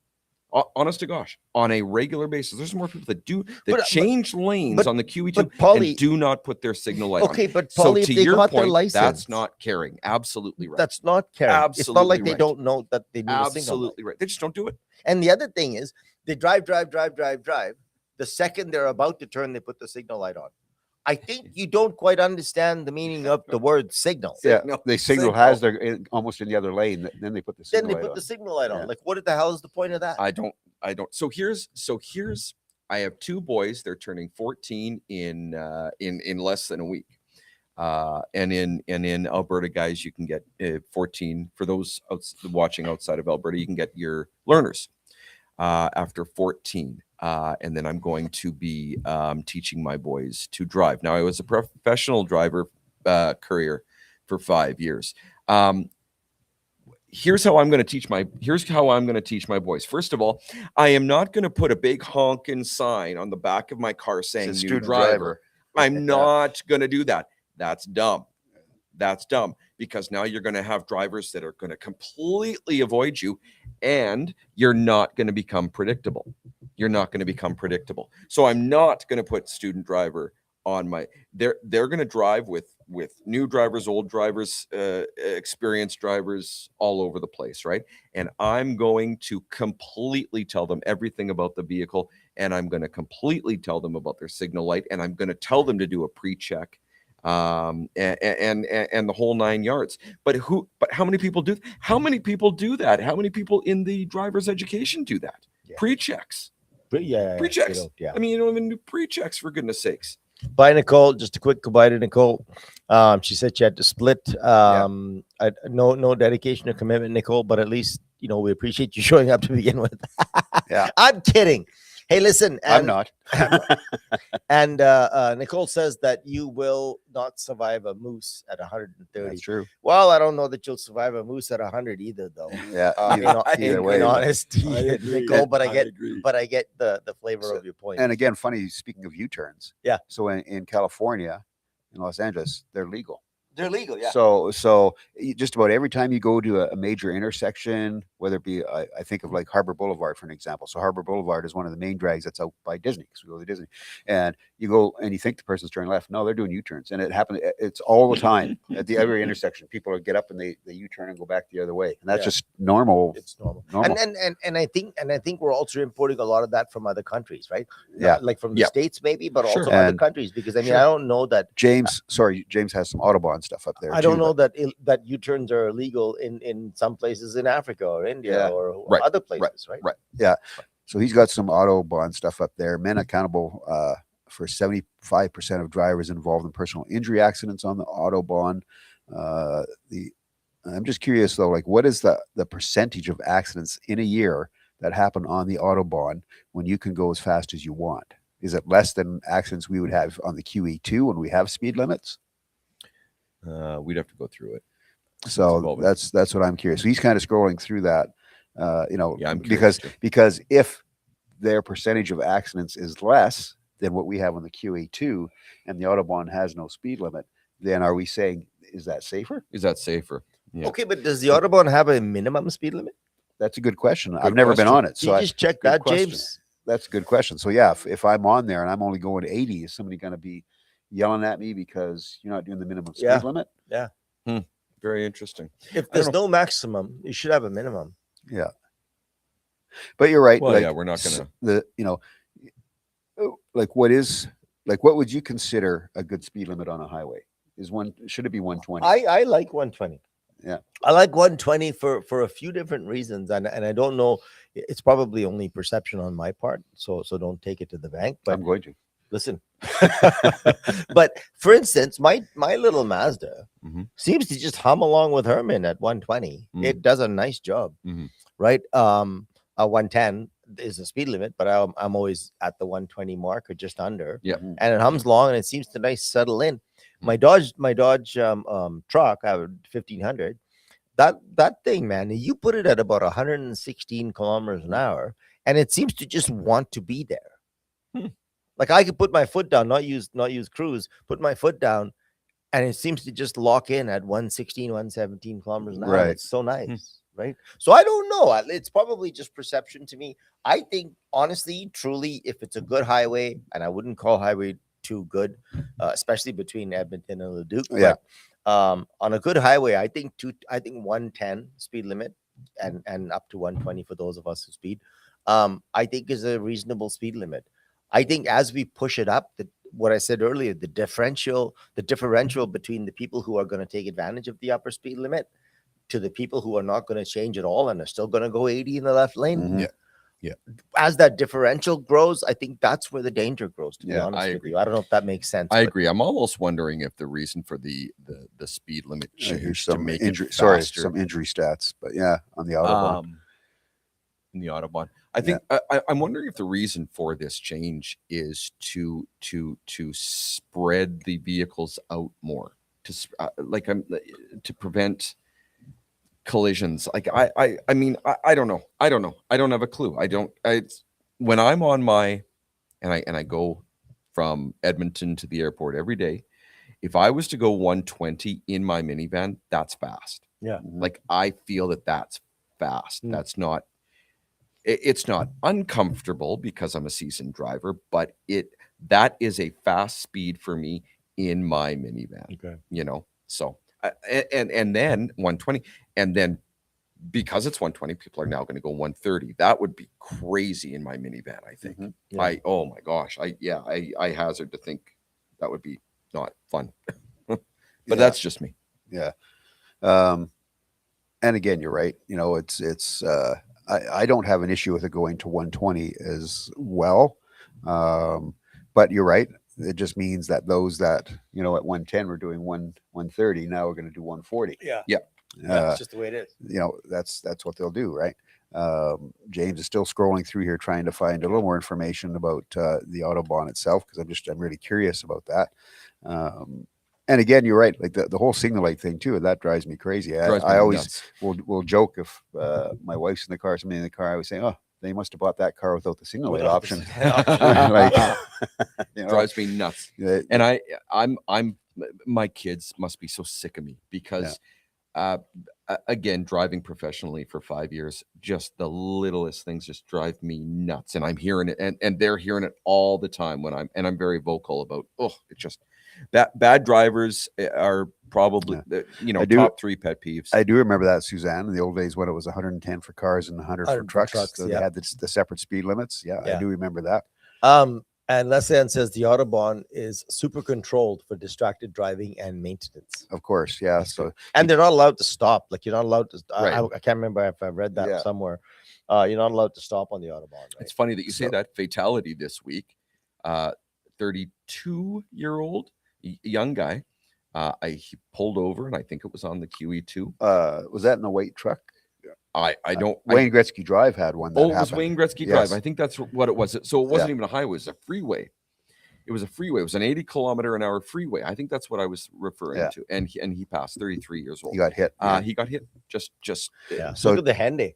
[SPEAKER 2] Honest to gosh, on a regular basis, there's more people that do that change lanes on the QE2
[SPEAKER 3] but Podlie,
[SPEAKER 2] and do not put their signal light on.
[SPEAKER 3] okay, but
[SPEAKER 2] So
[SPEAKER 3] Podlie,
[SPEAKER 2] to
[SPEAKER 3] if they
[SPEAKER 2] your
[SPEAKER 3] got their
[SPEAKER 2] point,
[SPEAKER 3] license,
[SPEAKER 2] that's not caring. Absolutely right.
[SPEAKER 3] That's not caring. It's not
[SPEAKER 2] Absolutely
[SPEAKER 3] like they
[SPEAKER 2] right.
[SPEAKER 3] don't know that they need a signal light.
[SPEAKER 2] Absolutely right. They just don't do it.
[SPEAKER 3] And the other thing is, they drive. The second they're about to turn, they put the signal light on. I think you don't quite understand the meaning of the word signal.
[SPEAKER 1] Yeah,
[SPEAKER 2] Signal,
[SPEAKER 1] the signal has their almost in the other lane. Then they put the
[SPEAKER 3] Then
[SPEAKER 1] signal
[SPEAKER 3] they
[SPEAKER 1] light
[SPEAKER 3] put
[SPEAKER 1] on.
[SPEAKER 3] the signal light on.
[SPEAKER 1] Yeah.
[SPEAKER 3] Like, what the hell is the point of that?
[SPEAKER 2] I don't. So here's I have two boys. They're turning 14 in less than a week. And in Alberta, guys, you can get 14 for those watching outside of Alberta. You can get your learners after 14. And then I'm going to be teaching my boys to drive. Now, I was a professional driver career for 5 years. Here's how I'm going to teach my boys. First of all, I am not going to put a big honking sign on the back of my car saying new
[SPEAKER 1] student
[SPEAKER 2] driver. I'm
[SPEAKER 1] Yeah.
[SPEAKER 2] not going to do that. That's dumb. That's dumb, because now you're going to have drivers that are going to completely avoid you, and you're not going to become predictable. You're not going to become predictable. So I'm not going to put student driver on my. They're going to drive with new drivers, old drivers, experienced drivers all over the place, right? And I'm going to completely tell them everything about the vehicle, and I'm going to completely tell them about their signal light, and I'm going to tell them to do a pre-check, and the whole 9 yards. But how many people do that? How many people in the driver's education do that?
[SPEAKER 3] Yeah.
[SPEAKER 2] Pre-checks.
[SPEAKER 3] Yeah,
[SPEAKER 2] Pre-checks.
[SPEAKER 3] yeah.
[SPEAKER 2] I mean, you don't even do pre-checks, for goodness sakes.
[SPEAKER 3] Bye, Nicole. Just a quick goodbye to Nicole. She said she had to split. No dedication or commitment, Nicole, but at least, we appreciate you showing up to begin with.
[SPEAKER 1] Yeah.
[SPEAKER 3] I'm kidding. Hey, listen.
[SPEAKER 1] I'm not.
[SPEAKER 3] And Nicole says that you will not survive a moose at 130.
[SPEAKER 1] That's true.
[SPEAKER 3] Well, I don't know that you'll survive a moose at 100 either, though.
[SPEAKER 1] Yeah. Either
[SPEAKER 3] In
[SPEAKER 1] way.
[SPEAKER 3] honesty,
[SPEAKER 2] I agree.
[SPEAKER 3] Nicole, but I
[SPEAKER 2] agree.
[SPEAKER 3] get the flavor of your point.
[SPEAKER 1] And again, funny, speaking of U-turns.
[SPEAKER 3] Yeah.
[SPEAKER 1] So in California, in Los Angeles, they're legal.
[SPEAKER 3] They're legal, yeah.
[SPEAKER 1] So just about every time you go to a major intersection, whether it be, I think of like Harbor Boulevard for an example. So Harbor Boulevard is one of the main drags that's out by Disney, because we go to Disney, and you go and you think the person's turning left. No, they're doing U-turns, and it happens. It's all the time at every intersection. People get up and they U-turn and go back the other way, and that's just normal.
[SPEAKER 3] It's normal.
[SPEAKER 1] Normal.
[SPEAKER 3] And I think we're also importing a lot of that from other countries, right?
[SPEAKER 1] Yeah.
[SPEAKER 3] Like from the States maybe, but
[SPEAKER 2] Sure.
[SPEAKER 3] also other
[SPEAKER 1] And-
[SPEAKER 3] countries, because I mean, I don't know that
[SPEAKER 1] James has some Autobahn stuff up there.
[SPEAKER 3] I don't
[SPEAKER 1] too,
[SPEAKER 3] know that U-turns are illegal in some places in Africa or India
[SPEAKER 1] Yeah.
[SPEAKER 3] or
[SPEAKER 2] Right,
[SPEAKER 3] other places, right?
[SPEAKER 1] Yeah. So he's got some Autobahn stuff up there. Men accountable for 75% of drivers involved in personal injury accidents on the Autobahn. I'm just curious though, like what is the percentage of accidents in a year that happen on the Autobahn when you can go as fast as you want? Is it less than accidents we would have on the QE2 when we have speed limits?
[SPEAKER 2] We'd have to go through it.
[SPEAKER 1] So
[SPEAKER 2] evolving.
[SPEAKER 1] that's what I'm curious. So he's kind of scrolling through that,
[SPEAKER 2] Yeah, I'm curious
[SPEAKER 1] because if their percentage of accidents is less than what we have on the QA2 and the Autobahn has no speed limit, then are we saying, is that safer?
[SPEAKER 2] Is that safer? Yeah.
[SPEAKER 3] Okay, but does the Autobahn have a minimum speed limit?
[SPEAKER 1] That's a good question. I've never been on it.
[SPEAKER 3] Can
[SPEAKER 1] So
[SPEAKER 3] you just check
[SPEAKER 1] good
[SPEAKER 3] that,
[SPEAKER 1] question.
[SPEAKER 3] James?
[SPEAKER 1] That's a good question. So yeah, if I'm on there and I'm only going 80, is somebody going to be yelling at me because you're not doing the minimum speed
[SPEAKER 3] Yeah.
[SPEAKER 1] limit?
[SPEAKER 2] Very interesting.
[SPEAKER 3] If there's no maximum, you should have a minimum.
[SPEAKER 1] Yeah. But you're right.
[SPEAKER 2] Well,
[SPEAKER 1] like,
[SPEAKER 2] yeah, we're not gonna.
[SPEAKER 1] What would you consider a good speed limit on a highway? Should it be 120?
[SPEAKER 3] I like 120. I like 120 for a few different reasons, and I don't know. It's probably only perception on my part, so don't take it to the bank. But
[SPEAKER 1] I'm going to.
[SPEAKER 3] listen, but for instance, my little Mazda
[SPEAKER 2] Mhm.
[SPEAKER 3] seems to just hum along with Herman at 120.
[SPEAKER 2] Mm.
[SPEAKER 3] It does a nice job,
[SPEAKER 2] Mhm.
[SPEAKER 3] right? A 110 is the speed limit, but I'm always at the 120 mark or just under.
[SPEAKER 2] Yeah.
[SPEAKER 1] Mhm.
[SPEAKER 3] And it hums along, and it seems to nice settle in. My Dodge truck, I have a 1500. That thing, man, you put it at about 116 kilometers an hour, and it seems to just want to be there.
[SPEAKER 2] Hmm.
[SPEAKER 3] Like I could put my foot down, not use cruise, put my foot down, and it seems to just lock in at 116, 117 kilometers an hour.
[SPEAKER 1] Right.
[SPEAKER 3] It's so nice, right? So I don't know. It's probably just perception to me. I think, honestly, truly, if it's a good highway, and I wouldn't call Highway 2 good, especially between Edmonton and Leduc.
[SPEAKER 1] Yeah.
[SPEAKER 3] But on a good highway, I think 110 speed limit and up to 120 for those of us who speed, I think is a reasonable speed limit. I think as we push it up, what I said earlier, the differential between the people who are going to take advantage of the upper speed limit to the people who are not going to change at all and are still going to go 80 in the left lane.
[SPEAKER 1] Mhm.
[SPEAKER 2] Yeah.
[SPEAKER 3] As that differential grows, I think that's where the danger grows, to be
[SPEAKER 1] Yeah,
[SPEAKER 3] honest
[SPEAKER 2] I
[SPEAKER 3] with
[SPEAKER 2] agree.
[SPEAKER 3] you. I don't know if that makes sense.
[SPEAKER 2] I
[SPEAKER 3] but
[SPEAKER 2] agree. I'm almost wondering if the reason for the speed limit
[SPEAKER 1] Here's
[SPEAKER 2] change to
[SPEAKER 1] some
[SPEAKER 2] make
[SPEAKER 1] injury.
[SPEAKER 2] it
[SPEAKER 1] Sorry,
[SPEAKER 2] faster.
[SPEAKER 1] some injury stats, but yeah, on the Autobahn.
[SPEAKER 2] In the Autobahn. I think I'm wondering if the reason for this change is to spread the vehicles out more, to prevent collisions. Like I mean I don't know. I don't have a clue. When I'm on my and I go from Edmonton to the airport every day. If I was to go 120 in my minivan, that's fast.
[SPEAKER 3] Yeah.
[SPEAKER 1] Mhm.
[SPEAKER 2] Like I feel that's fast.
[SPEAKER 3] Mm.
[SPEAKER 2] That's not it's not uncomfortable because I'm a seasoned driver, but that is a fast speed for me in my minivan.
[SPEAKER 3] Okay.
[SPEAKER 2] So and then 120, and then because it's 120, people are now going to go 130. That would be crazy in my minivan, I think.
[SPEAKER 1] Mhm.
[SPEAKER 3] Yeah.
[SPEAKER 2] Oh my gosh, I hazard to think that would be not fun. But
[SPEAKER 1] Yeah.
[SPEAKER 2] that's just me.
[SPEAKER 1] Yeah. And again, you're right. It's I don't have an issue with it going to 120 as well. But you're right. It just means that those that, at 110 were doing 130, now we're going to do 140.
[SPEAKER 3] Yeah.
[SPEAKER 2] Yeah.
[SPEAKER 3] That's just the way it is.
[SPEAKER 1] That's what they'll do, right? James is still scrolling through here trying to find a little more information about the Autobahn itself, because I'm really curious about that. And again, you're right. Like the whole signal light thing too, that drives me crazy. I always will joke if my wife's in the car, somebody in the car, I always say, "Oh, they must have bought that car without the signal light option." Like,
[SPEAKER 2] drives me nuts. And I'm my kids must be so sick of me because again, driving professionally for 5 years, just the littlest things just drive me nuts. And I'm hearing it, and they're hearing it all the time when I'm very vocal about, it just bad drivers are probably top 3 pet peeves.
[SPEAKER 1] I do remember that, Suzanne, in the old days when it was 110 for cars and 100 for trucks. So they had the separate speed limits. Yeah, I do remember that.
[SPEAKER 3] And Lesanne says the Autobahn is super controlled for distracted driving and maintenance.
[SPEAKER 1] Of course, yeah.
[SPEAKER 3] And they're not allowed to stop. Like you're not allowed to.
[SPEAKER 2] Right.
[SPEAKER 3] I can't remember if I read that somewhere. You're not allowed to stop on the Autobahn. Right?
[SPEAKER 2] It's funny that you say that. Fatality this week. 32-year-old young guy. He pulled over, and I think it was on the QE2.
[SPEAKER 1] Was that in a white truck?
[SPEAKER 2] I don't.
[SPEAKER 1] Wayne Gretzky Drive had one.
[SPEAKER 2] It was Wayne Gretzky Drive. I think that's what it was. So it wasn't even a highway; it was a freeway. It was a freeway. It was an 80-kilometer-an-hour freeway. I think that's what I was referring to. And he passed. 33 years old.
[SPEAKER 1] He got hit.
[SPEAKER 2] He got hit. Just.
[SPEAKER 3] Yeah. So look at the Hyundai.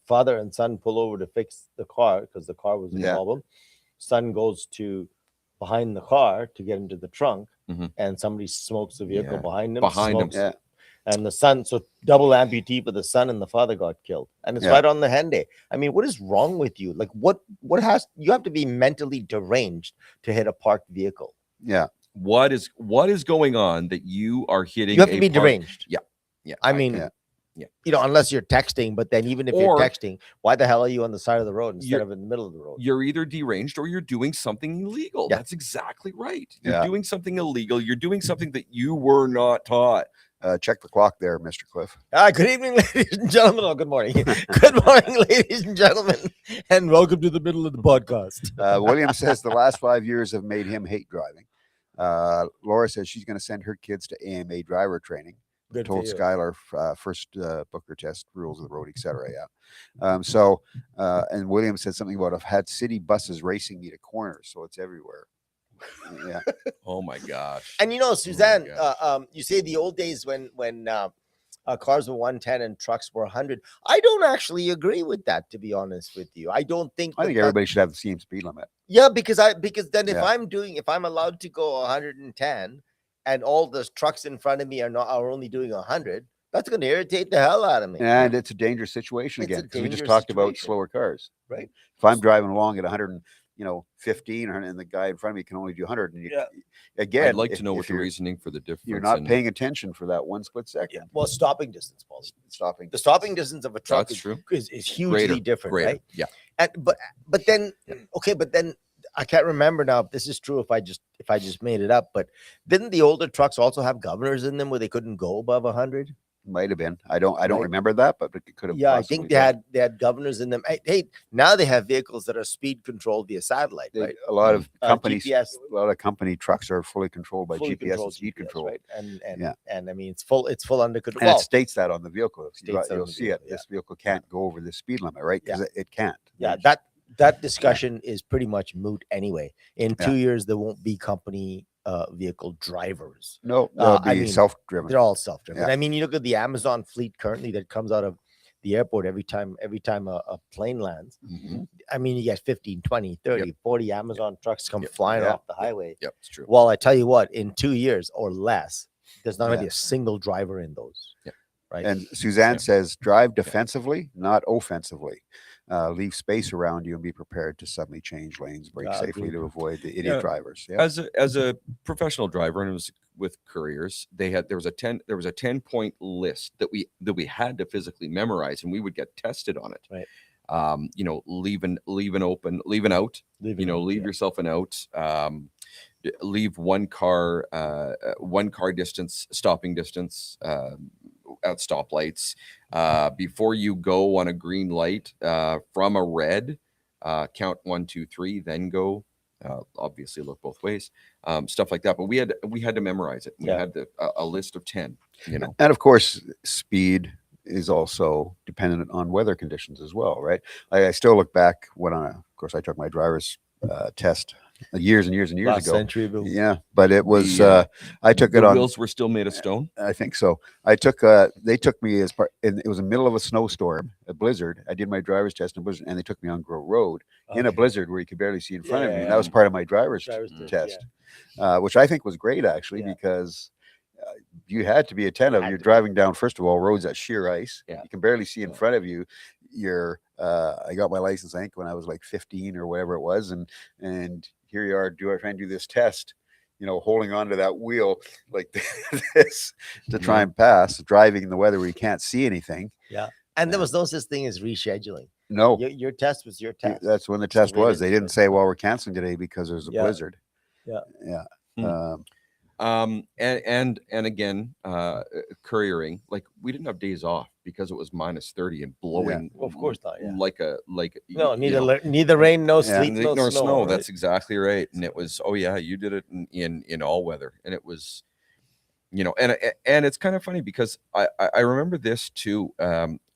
[SPEAKER 3] Father and son pull over to fix the car because the car was a problem. Son goes to behind the car to get into the trunk, and somebody smokes the vehicle behind him.
[SPEAKER 1] Yeah.
[SPEAKER 3] And the son, so double amputee for the son, and the father got killed. And it's right on the Hyundai. I mean, what is wrong with you? Like, you have to be mentally deranged to hit a parked vehicle.
[SPEAKER 1] Yeah.
[SPEAKER 2] What is going on that you are hitting?
[SPEAKER 3] You have to be deranged.
[SPEAKER 2] Yeah.
[SPEAKER 3] I mean, unless you're texting, but then even if you're texting, why the hell are you on the side of the road instead of in the middle of the road?
[SPEAKER 2] You're either deranged or you're doing something illegal. Yeah. That's exactly right. You're doing something illegal. You're doing something that you were not taught.
[SPEAKER 1] Check the clock there, Mr. Cliff.
[SPEAKER 3] Good evening, ladies and gentlemen. Oh, good morning. Good morning, ladies and gentlemen, and welcome to the middle of the podcast.
[SPEAKER 1] William says the last 5 years have made him hate driving. Laura says she's going to send her kids to AMA driver training.
[SPEAKER 3] Good for
[SPEAKER 1] Told
[SPEAKER 3] you.
[SPEAKER 1] Skylar first booker test, rules of the road, etc. Yeah. And William said something about I've had city buses racing me to corners, so it's everywhere. Yeah.
[SPEAKER 2] Oh my gosh.
[SPEAKER 3] And you know, Suzanne,
[SPEAKER 2] gosh.
[SPEAKER 3] you say the old days when cars were 110 and trucks were 100. I don't actually agree with that, to be honest with you. I don't think.
[SPEAKER 1] I think everybody should have the same speed limit.
[SPEAKER 3] Yeah, because then if
[SPEAKER 1] Yeah.
[SPEAKER 3] I'm allowed to go 110, and all the trucks in front of me are only doing 100, that's going to irritate the hell out of me.
[SPEAKER 1] And it's a dangerous situation
[SPEAKER 3] It's a
[SPEAKER 1] again, because we just
[SPEAKER 3] dangerous
[SPEAKER 1] talked about
[SPEAKER 3] situation.
[SPEAKER 1] slower cars.
[SPEAKER 3] Right.
[SPEAKER 1] If I'm driving along at 115, and the guy in front of me can only do 100, and again,
[SPEAKER 2] I'd like to know
[SPEAKER 1] if
[SPEAKER 2] what the
[SPEAKER 1] you're-
[SPEAKER 2] reasoning for the difference.
[SPEAKER 1] You're not
[SPEAKER 2] in-
[SPEAKER 1] paying attention for that one split second.
[SPEAKER 3] Well, stopping distance, Paul.
[SPEAKER 1] Stopping.
[SPEAKER 3] The stopping distance of a truck
[SPEAKER 2] That's
[SPEAKER 3] is,
[SPEAKER 2] true.
[SPEAKER 3] is hugely different,
[SPEAKER 2] Greater.
[SPEAKER 3] right?
[SPEAKER 2] Yeah.
[SPEAKER 3] And but then but then I can't remember now if this is true, if I just made it up, but didn't the older trucks also have governors in them where they couldn't go above 100?
[SPEAKER 1] Might have been. I don't
[SPEAKER 3] Right.
[SPEAKER 1] remember that, but it could have.
[SPEAKER 3] Yeah, I think
[SPEAKER 1] possibly
[SPEAKER 3] they had governors in them. Hey, now they have vehicles that are speed controlled via satellite,
[SPEAKER 1] been.
[SPEAKER 3] right?
[SPEAKER 1] A lot of companies,
[SPEAKER 3] GPS,
[SPEAKER 1] a lot of company trucks are fully controlled by
[SPEAKER 3] fully
[SPEAKER 1] GPS and
[SPEAKER 3] controlled
[SPEAKER 1] speed
[SPEAKER 3] GPS,
[SPEAKER 1] control.
[SPEAKER 3] right? And
[SPEAKER 1] Yeah.
[SPEAKER 3] and I mean it's full under control.
[SPEAKER 1] And
[SPEAKER 3] Well,
[SPEAKER 1] it states that on the vehicle. If you
[SPEAKER 3] States that on
[SPEAKER 1] you'll
[SPEAKER 3] the
[SPEAKER 1] see it.
[SPEAKER 3] vehicle,
[SPEAKER 1] This vehicle can't go over the speed limit, right? Because it can't.
[SPEAKER 3] yeah, that discussion is pretty much moot anyway. In 2 years, there won't be company vehicle drivers.
[SPEAKER 1] No, they'll
[SPEAKER 3] I
[SPEAKER 1] be
[SPEAKER 3] mean,
[SPEAKER 1] self-driven.
[SPEAKER 3] They're all self-driven.
[SPEAKER 1] Yeah.
[SPEAKER 3] I mean, you look at the Amazon fleet currently that comes out of the airport every time a plane lands.
[SPEAKER 2] Mhm.
[SPEAKER 3] I mean, you get 15, 20, 30, 40 Amazon trucks come
[SPEAKER 2] Yep.
[SPEAKER 3] flying
[SPEAKER 1] Yeah.
[SPEAKER 3] off the highway.
[SPEAKER 2] Yep, it's true.
[SPEAKER 3] Well, I tell you what, in 2 years or less, there's not going to
[SPEAKER 1] Yeah.
[SPEAKER 3] be a single driver in those.
[SPEAKER 2] Yeah.
[SPEAKER 3] Right.
[SPEAKER 1] And Suzanne
[SPEAKER 2] Yeah.
[SPEAKER 1] says, drive defensively, not offensively. Leave space around you and be prepared to suddenly change lanes, brake safely
[SPEAKER 3] agreed.
[SPEAKER 1] to avoid the idiot
[SPEAKER 2] Yeah.
[SPEAKER 1] drivers. Yeah.
[SPEAKER 2] As a professional driver, and it was with couriers, there was a 10-point list that we had to physically memorize, and we would get tested on it.
[SPEAKER 3] Right.
[SPEAKER 2] Leave out, leave yourself an out, leave one car distance, stopping distance, at stoplights, before you go on a green light, from a red, count 1, 2, 3, then go. Obviously look both ways, stuff like that. But we had to memorize it. We
[SPEAKER 3] Yeah.
[SPEAKER 2] had a list of 10.
[SPEAKER 1] And of course, speed is also dependent on weather conditions as well, right? I still look back when of course, I took my driver's test years and years and years
[SPEAKER 3] Last
[SPEAKER 1] ago.
[SPEAKER 3] century, but
[SPEAKER 1] Yeah, but it was
[SPEAKER 2] The,
[SPEAKER 1] I took
[SPEAKER 2] The
[SPEAKER 1] it on.
[SPEAKER 2] wheels were still made of stone.
[SPEAKER 1] I think so. I took they took me as part, and it was the middle of a snowstorm, a blizzard. I did my driver's test in a blizzard, and they took me on Grow Road in a blizzard where you could barely see in front of me. And that was part of my driver's test, which I think was great actually, because you had to be attentive. You're driving down, first of all, roads that sheer ice.
[SPEAKER 2] Yeah.
[SPEAKER 1] You can barely see in front of you. I got my license, I think, when I was like 15 or whatever it was, and here you are trying to do this test, holding onto that wheel like this to try and pass, driving in the weather where you can't see anything.
[SPEAKER 3] Yeah. And there was no such thing as rescheduling.
[SPEAKER 1] No,
[SPEAKER 3] Your test was your test.
[SPEAKER 1] that's when the
[SPEAKER 3] It's the
[SPEAKER 1] test
[SPEAKER 3] way
[SPEAKER 1] was.
[SPEAKER 3] it
[SPEAKER 1] They
[SPEAKER 3] is.
[SPEAKER 1] didn't say, well, we're canceling today because there's a
[SPEAKER 3] Yeah.
[SPEAKER 1] blizzard.
[SPEAKER 3] Yeah.
[SPEAKER 1] Yeah.
[SPEAKER 2] And again, couriering, like we didn't have days off because it was -30 and blowing.
[SPEAKER 3] Well, of course not. Yeah.
[SPEAKER 2] No,
[SPEAKER 3] neither rain, no
[SPEAKER 1] Yeah.
[SPEAKER 3] sleet, no snow. Right?
[SPEAKER 2] That's exactly right. And it was, oh yeah, you did it in all weather, and it was, and it's kind of funny because I remember this too.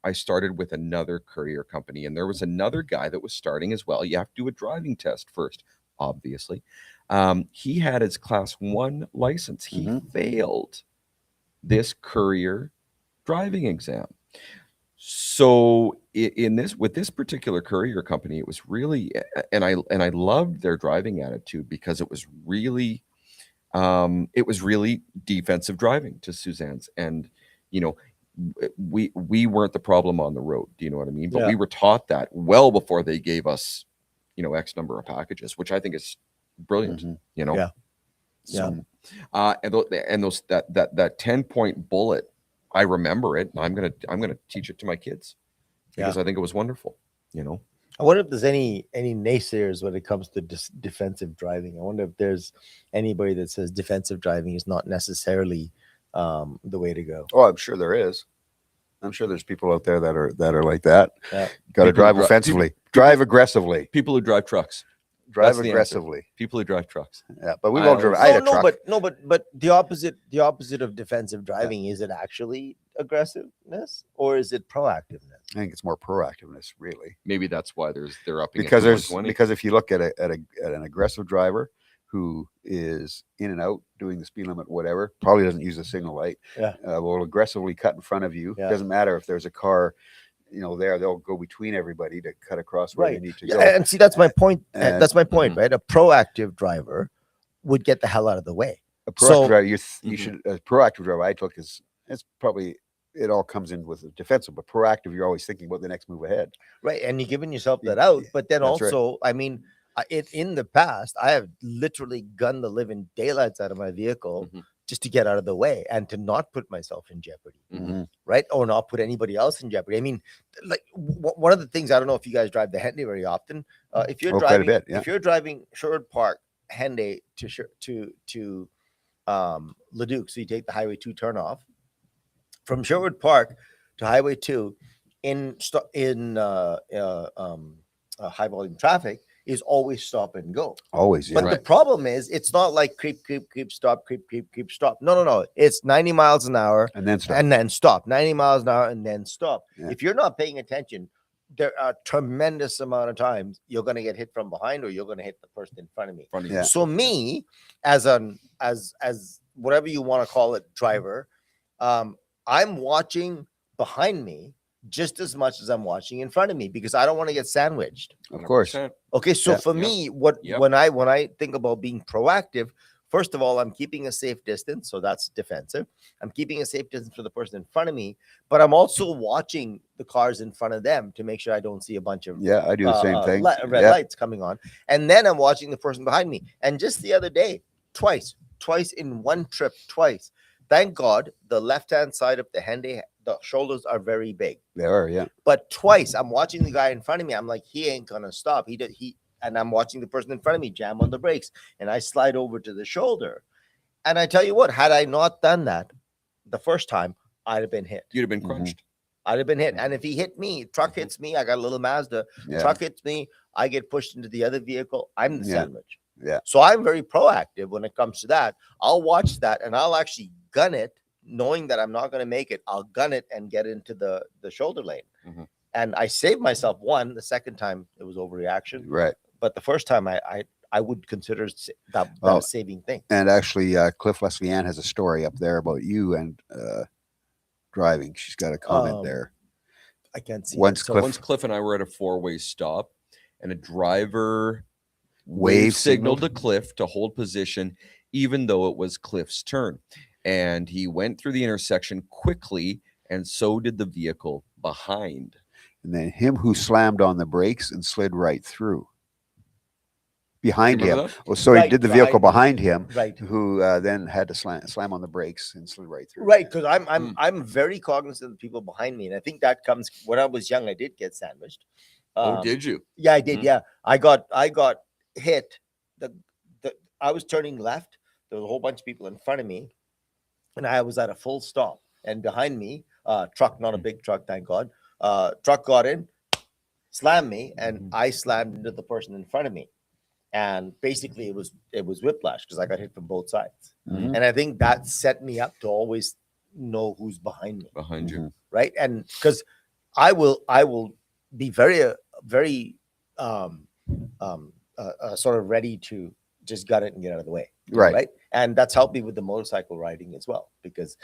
[SPEAKER 2] I started with another courier company, and there was another guy that was starting as well. You have to do a driving test first, obviously. He had his class 1 license. He failed this courier driving exam. So with this particular courier company, it was really, and I loved their driving attitude because it was really defensive driving, to Suzanne's. And, we weren't the problem on the road. Do you know what I mean? But we were taught that well before they gave us, X number of packages, which I think is brilliant.
[SPEAKER 3] Yeah.
[SPEAKER 2] So, and those that 10-point bullet, I remember it, and I'm gonna teach it to my kids because I think it was wonderful.
[SPEAKER 3] I wonder if there's any naysayers when it comes to defensive driving. I wonder if there's anybody that says defensive driving is not necessarily the way to go.
[SPEAKER 1] Oh, I'm sure there is. I'm sure there's people out there that are like that.
[SPEAKER 3] Yeah.
[SPEAKER 1] Got to
[SPEAKER 2] People who
[SPEAKER 1] drive offensively,
[SPEAKER 2] people-
[SPEAKER 1] drive aggressively,
[SPEAKER 2] People who drive trucks.
[SPEAKER 1] drive
[SPEAKER 2] That's the answer.
[SPEAKER 1] aggressively.
[SPEAKER 2] People who drive trucks.
[SPEAKER 1] Yeah, but we've
[SPEAKER 2] I
[SPEAKER 1] all
[SPEAKER 2] always-
[SPEAKER 1] driven. I had a truck.
[SPEAKER 3] But the opposite of defensive driving, is it actually aggressiveness or is it proactiveness?
[SPEAKER 1] I think it's more proactiveness, really,
[SPEAKER 2] Maybe that's why they're upping
[SPEAKER 1] because
[SPEAKER 2] it to
[SPEAKER 1] there's
[SPEAKER 2] 120.
[SPEAKER 1] because if you look at an aggressive driver who is in and out doing the speed limit, whatever, probably doesn't use a signal light.
[SPEAKER 3] Yeah.
[SPEAKER 1] Will aggressively cut in front of you.
[SPEAKER 3] Yeah.
[SPEAKER 1] Doesn't matter if there's a car, there. They'll go between everybody to cut across where
[SPEAKER 3] Right.
[SPEAKER 1] they need to
[SPEAKER 3] Yeah,
[SPEAKER 1] go.
[SPEAKER 3] and see, that's my point.
[SPEAKER 1] And-
[SPEAKER 3] That's my point,
[SPEAKER 2] Mhm.
[SPEAKER 3] right? A proactive driver would get the hell out of the way.
[SPEAKER 1] A proactive
[SPEAKER 3] So-
[SPEAKER 1] driver, you
[SPEAKER 2] Mhm.
[SPEAKER 1] should a proactive driver. I took is it's probably it all comes in with the defensive, but proactive, you're always thinking about the next move ahead.
[SPEAKER 3] Right, and you're giving yourself
[SPEAKER 1] Yeah,
[SPEAKER 3] that out. But then
[SPEAKER 1] that's right.
[SPEAKER 3] also, I mean, in the past, I have literally gunned the living daylights out of my vehicle
[SPEAKER 2] Mhm.
[SPEAKER 3] just to get out of the way and to not put myself in jeopardy,
[SPEAKER 2] Mhm.
[SPEAKER 3] right? Or not put anybody else in jeopardy. I mean, like one of the things, I don't know if you guys drive the Henday very often. If you're
[SPEAKER 1] Oh, quite a
[SPEAKER 3] driving,
[SPEAKER 1] bit, yeah.
[SPEAKER 3] if you're driving Sherwood Park Henday to Leduc, so you take the Highway 2 turnoff from Sherwood Park to Highway 2 in high volume traffic is always stop and go.
[SPEAKER 1] Always, yeah.
[SPEAKER 3] But the
[SPEAKER 2] Right.
[SPEAKER 3] problem is, it's not like creep, stop, creep, stop. No. It's 90 miles an hour
[SPEAKER 1] And then stuff.
[SPEAKER 3] and then stop. 90 miles an hour and then stop.
[SPEAKER 1] Yeah.
[SPEAKER 3] If you're not paying attention, there are tremendous amount of times you're going to get hit from behind or you're going to hit the person in front of me.
[SPEAKER 2] Front of you.
[SPEAKER 1] Yeah.
[SPEAKER 3] So me, as whatever you want to call it, driver, I'm watching behind me just as much as I'm watching in front of me because I don't want to get sandwiched.
[SPEAKER 1] Of course.
[SPEAKER 2] 100%.
[SPEAKER 3] Okay, so
[SPEAKER 1] Yeah.
[SPEAKER 3] for
[SPEAKER 2] Yep.
[SPEAKER 3] me,
[SPEAKER 2] Yep.
[SPEAKER 3] when I think about being proactive, first of all, I'm keeping a safe distance, so that's defensive. I'm keeping a safe distance for the person in front of me, but I'm also watching the cars in front of them to make sure I don't see a bunch of
[SPEAKER 1] Yeah, I do the same thing.
[SPEAKER 3] red
[SPEAKER 1] Yeah.
[SPEAKER 3] lights coming on, and then I'm watching the person behind me. And just the other day, twice in one trip, twice. Thank God, the left-hand side of the Henday, the shoulders are very big.
[SPEAKER 1] They are, yeah.
[SPEAKER 3] But twice, I'm watching the guy in front of me. I'm like, he ain't gonna stop. And I'm watching the person in front of me jam on the brakes, and I slide over to the shoulder. And I tell you what, had I not done that the first time, I'd have been hit.
[SPEAKER 2] You'd have been
[SPEAKER 1] Mhm.
[SPEAKER 2] crunched.
[SPEAKER 3] I'd have been hit. And if he hit me, truck hits me. I got a little Mazda.
[SPEAKER 1] Yeah.
[SPEAKER 3] Truck hits me. I get pushed into the other vehicle. I'm the
[SPEAKER 1] Yeah.
[SPEAKER 3] sandwich.
[SPEAKER 1] Yeah.
[SPEAKER 3] So I'm very proactive when it comes to that. I'll watch that and I'll actually gun it, knowing that I'm not going to make it. I'll gun it and get into the shoulder lane.
[SPEAKER 2] Mhm.
[SPEAKER 3] And I saved myself one. The second time it was overreaction,
[SPEAKER 1] Right.
[SPEAKER 3] but the first time I would consider that
[SPEAKER 1] Oh.
[SPEAKER 3] a saving thing.
[SPEAKER 1] And actually, Cliff Leslie Ann has a story up there about you and driving. She's got a comment there.
[SPEAKER 3] I can't see.
[SPEAKER 1] Once
[SPEAKER 3] it. So
[SPEAKER 1] Cliff-
[SPEAKER 2] Once Cliff and I were at a four-way stop, and a driver
[SPEAKER 1] Wave
[SPEAKER 2] signaled to
[SPEAKER 1] signaled?
[SPEAKER 2] Cliff to hold position, even though it was Cliff's turn. And he went through the intersection quickly, and so did the vehicle behind.
[SPEAKER 1] And then him who slammed on the brakes and slid right through. Behind
[SPEAKER 2] Remember
[SPEAKER 1] him.
[SPEAKER 2] that?
[SPEAKER 1] Oh, so he
[SPEAKER 3] Right,
[SPEAKER 1] did the vehicle
[SPEAKER 3] behind
[SPEAKER 1] behind him,
[SPEAKER 3] right.
[SPEAKER 1] who then had to slam on the brakes and slid right through.
[SPEAKER 3] Right, because I'm
[SPEAKER 2] Mm.
[SPEAKER 3] I'm very cognizant of the people behind me, and I think that comes when I was young. I did get sandwiched.
[SPEAKER 2] Oh, did you?
[SPEAKER 3] Yeah, I did.
[SPEAKER 2] Mhm.
[SPEAKER 3] Yeah, I got hit. The I was turning left. There was a whole bunch of people in front of me, and I was at a full stop. And behind me, truck, not a big truck, thank God. Truck got in, slammed me, and I slammed into the person in front of me. And basically, it was whiplash because I got hit from both sides.
[SPEAKER 1] Mhm.
[SPEAKER 3] And I think that set me up to always know who's behind me,
[SPEAKER 2] Behind you.
[SPEAKER 1] Mhm.
[SPEAKER 3] right? And because I will be very sort of ready to just gut it and get out of the way,
[SPEAKER 1] Right.
[SPEAKER 3] And that's helped me with the motorcycle riding as well, because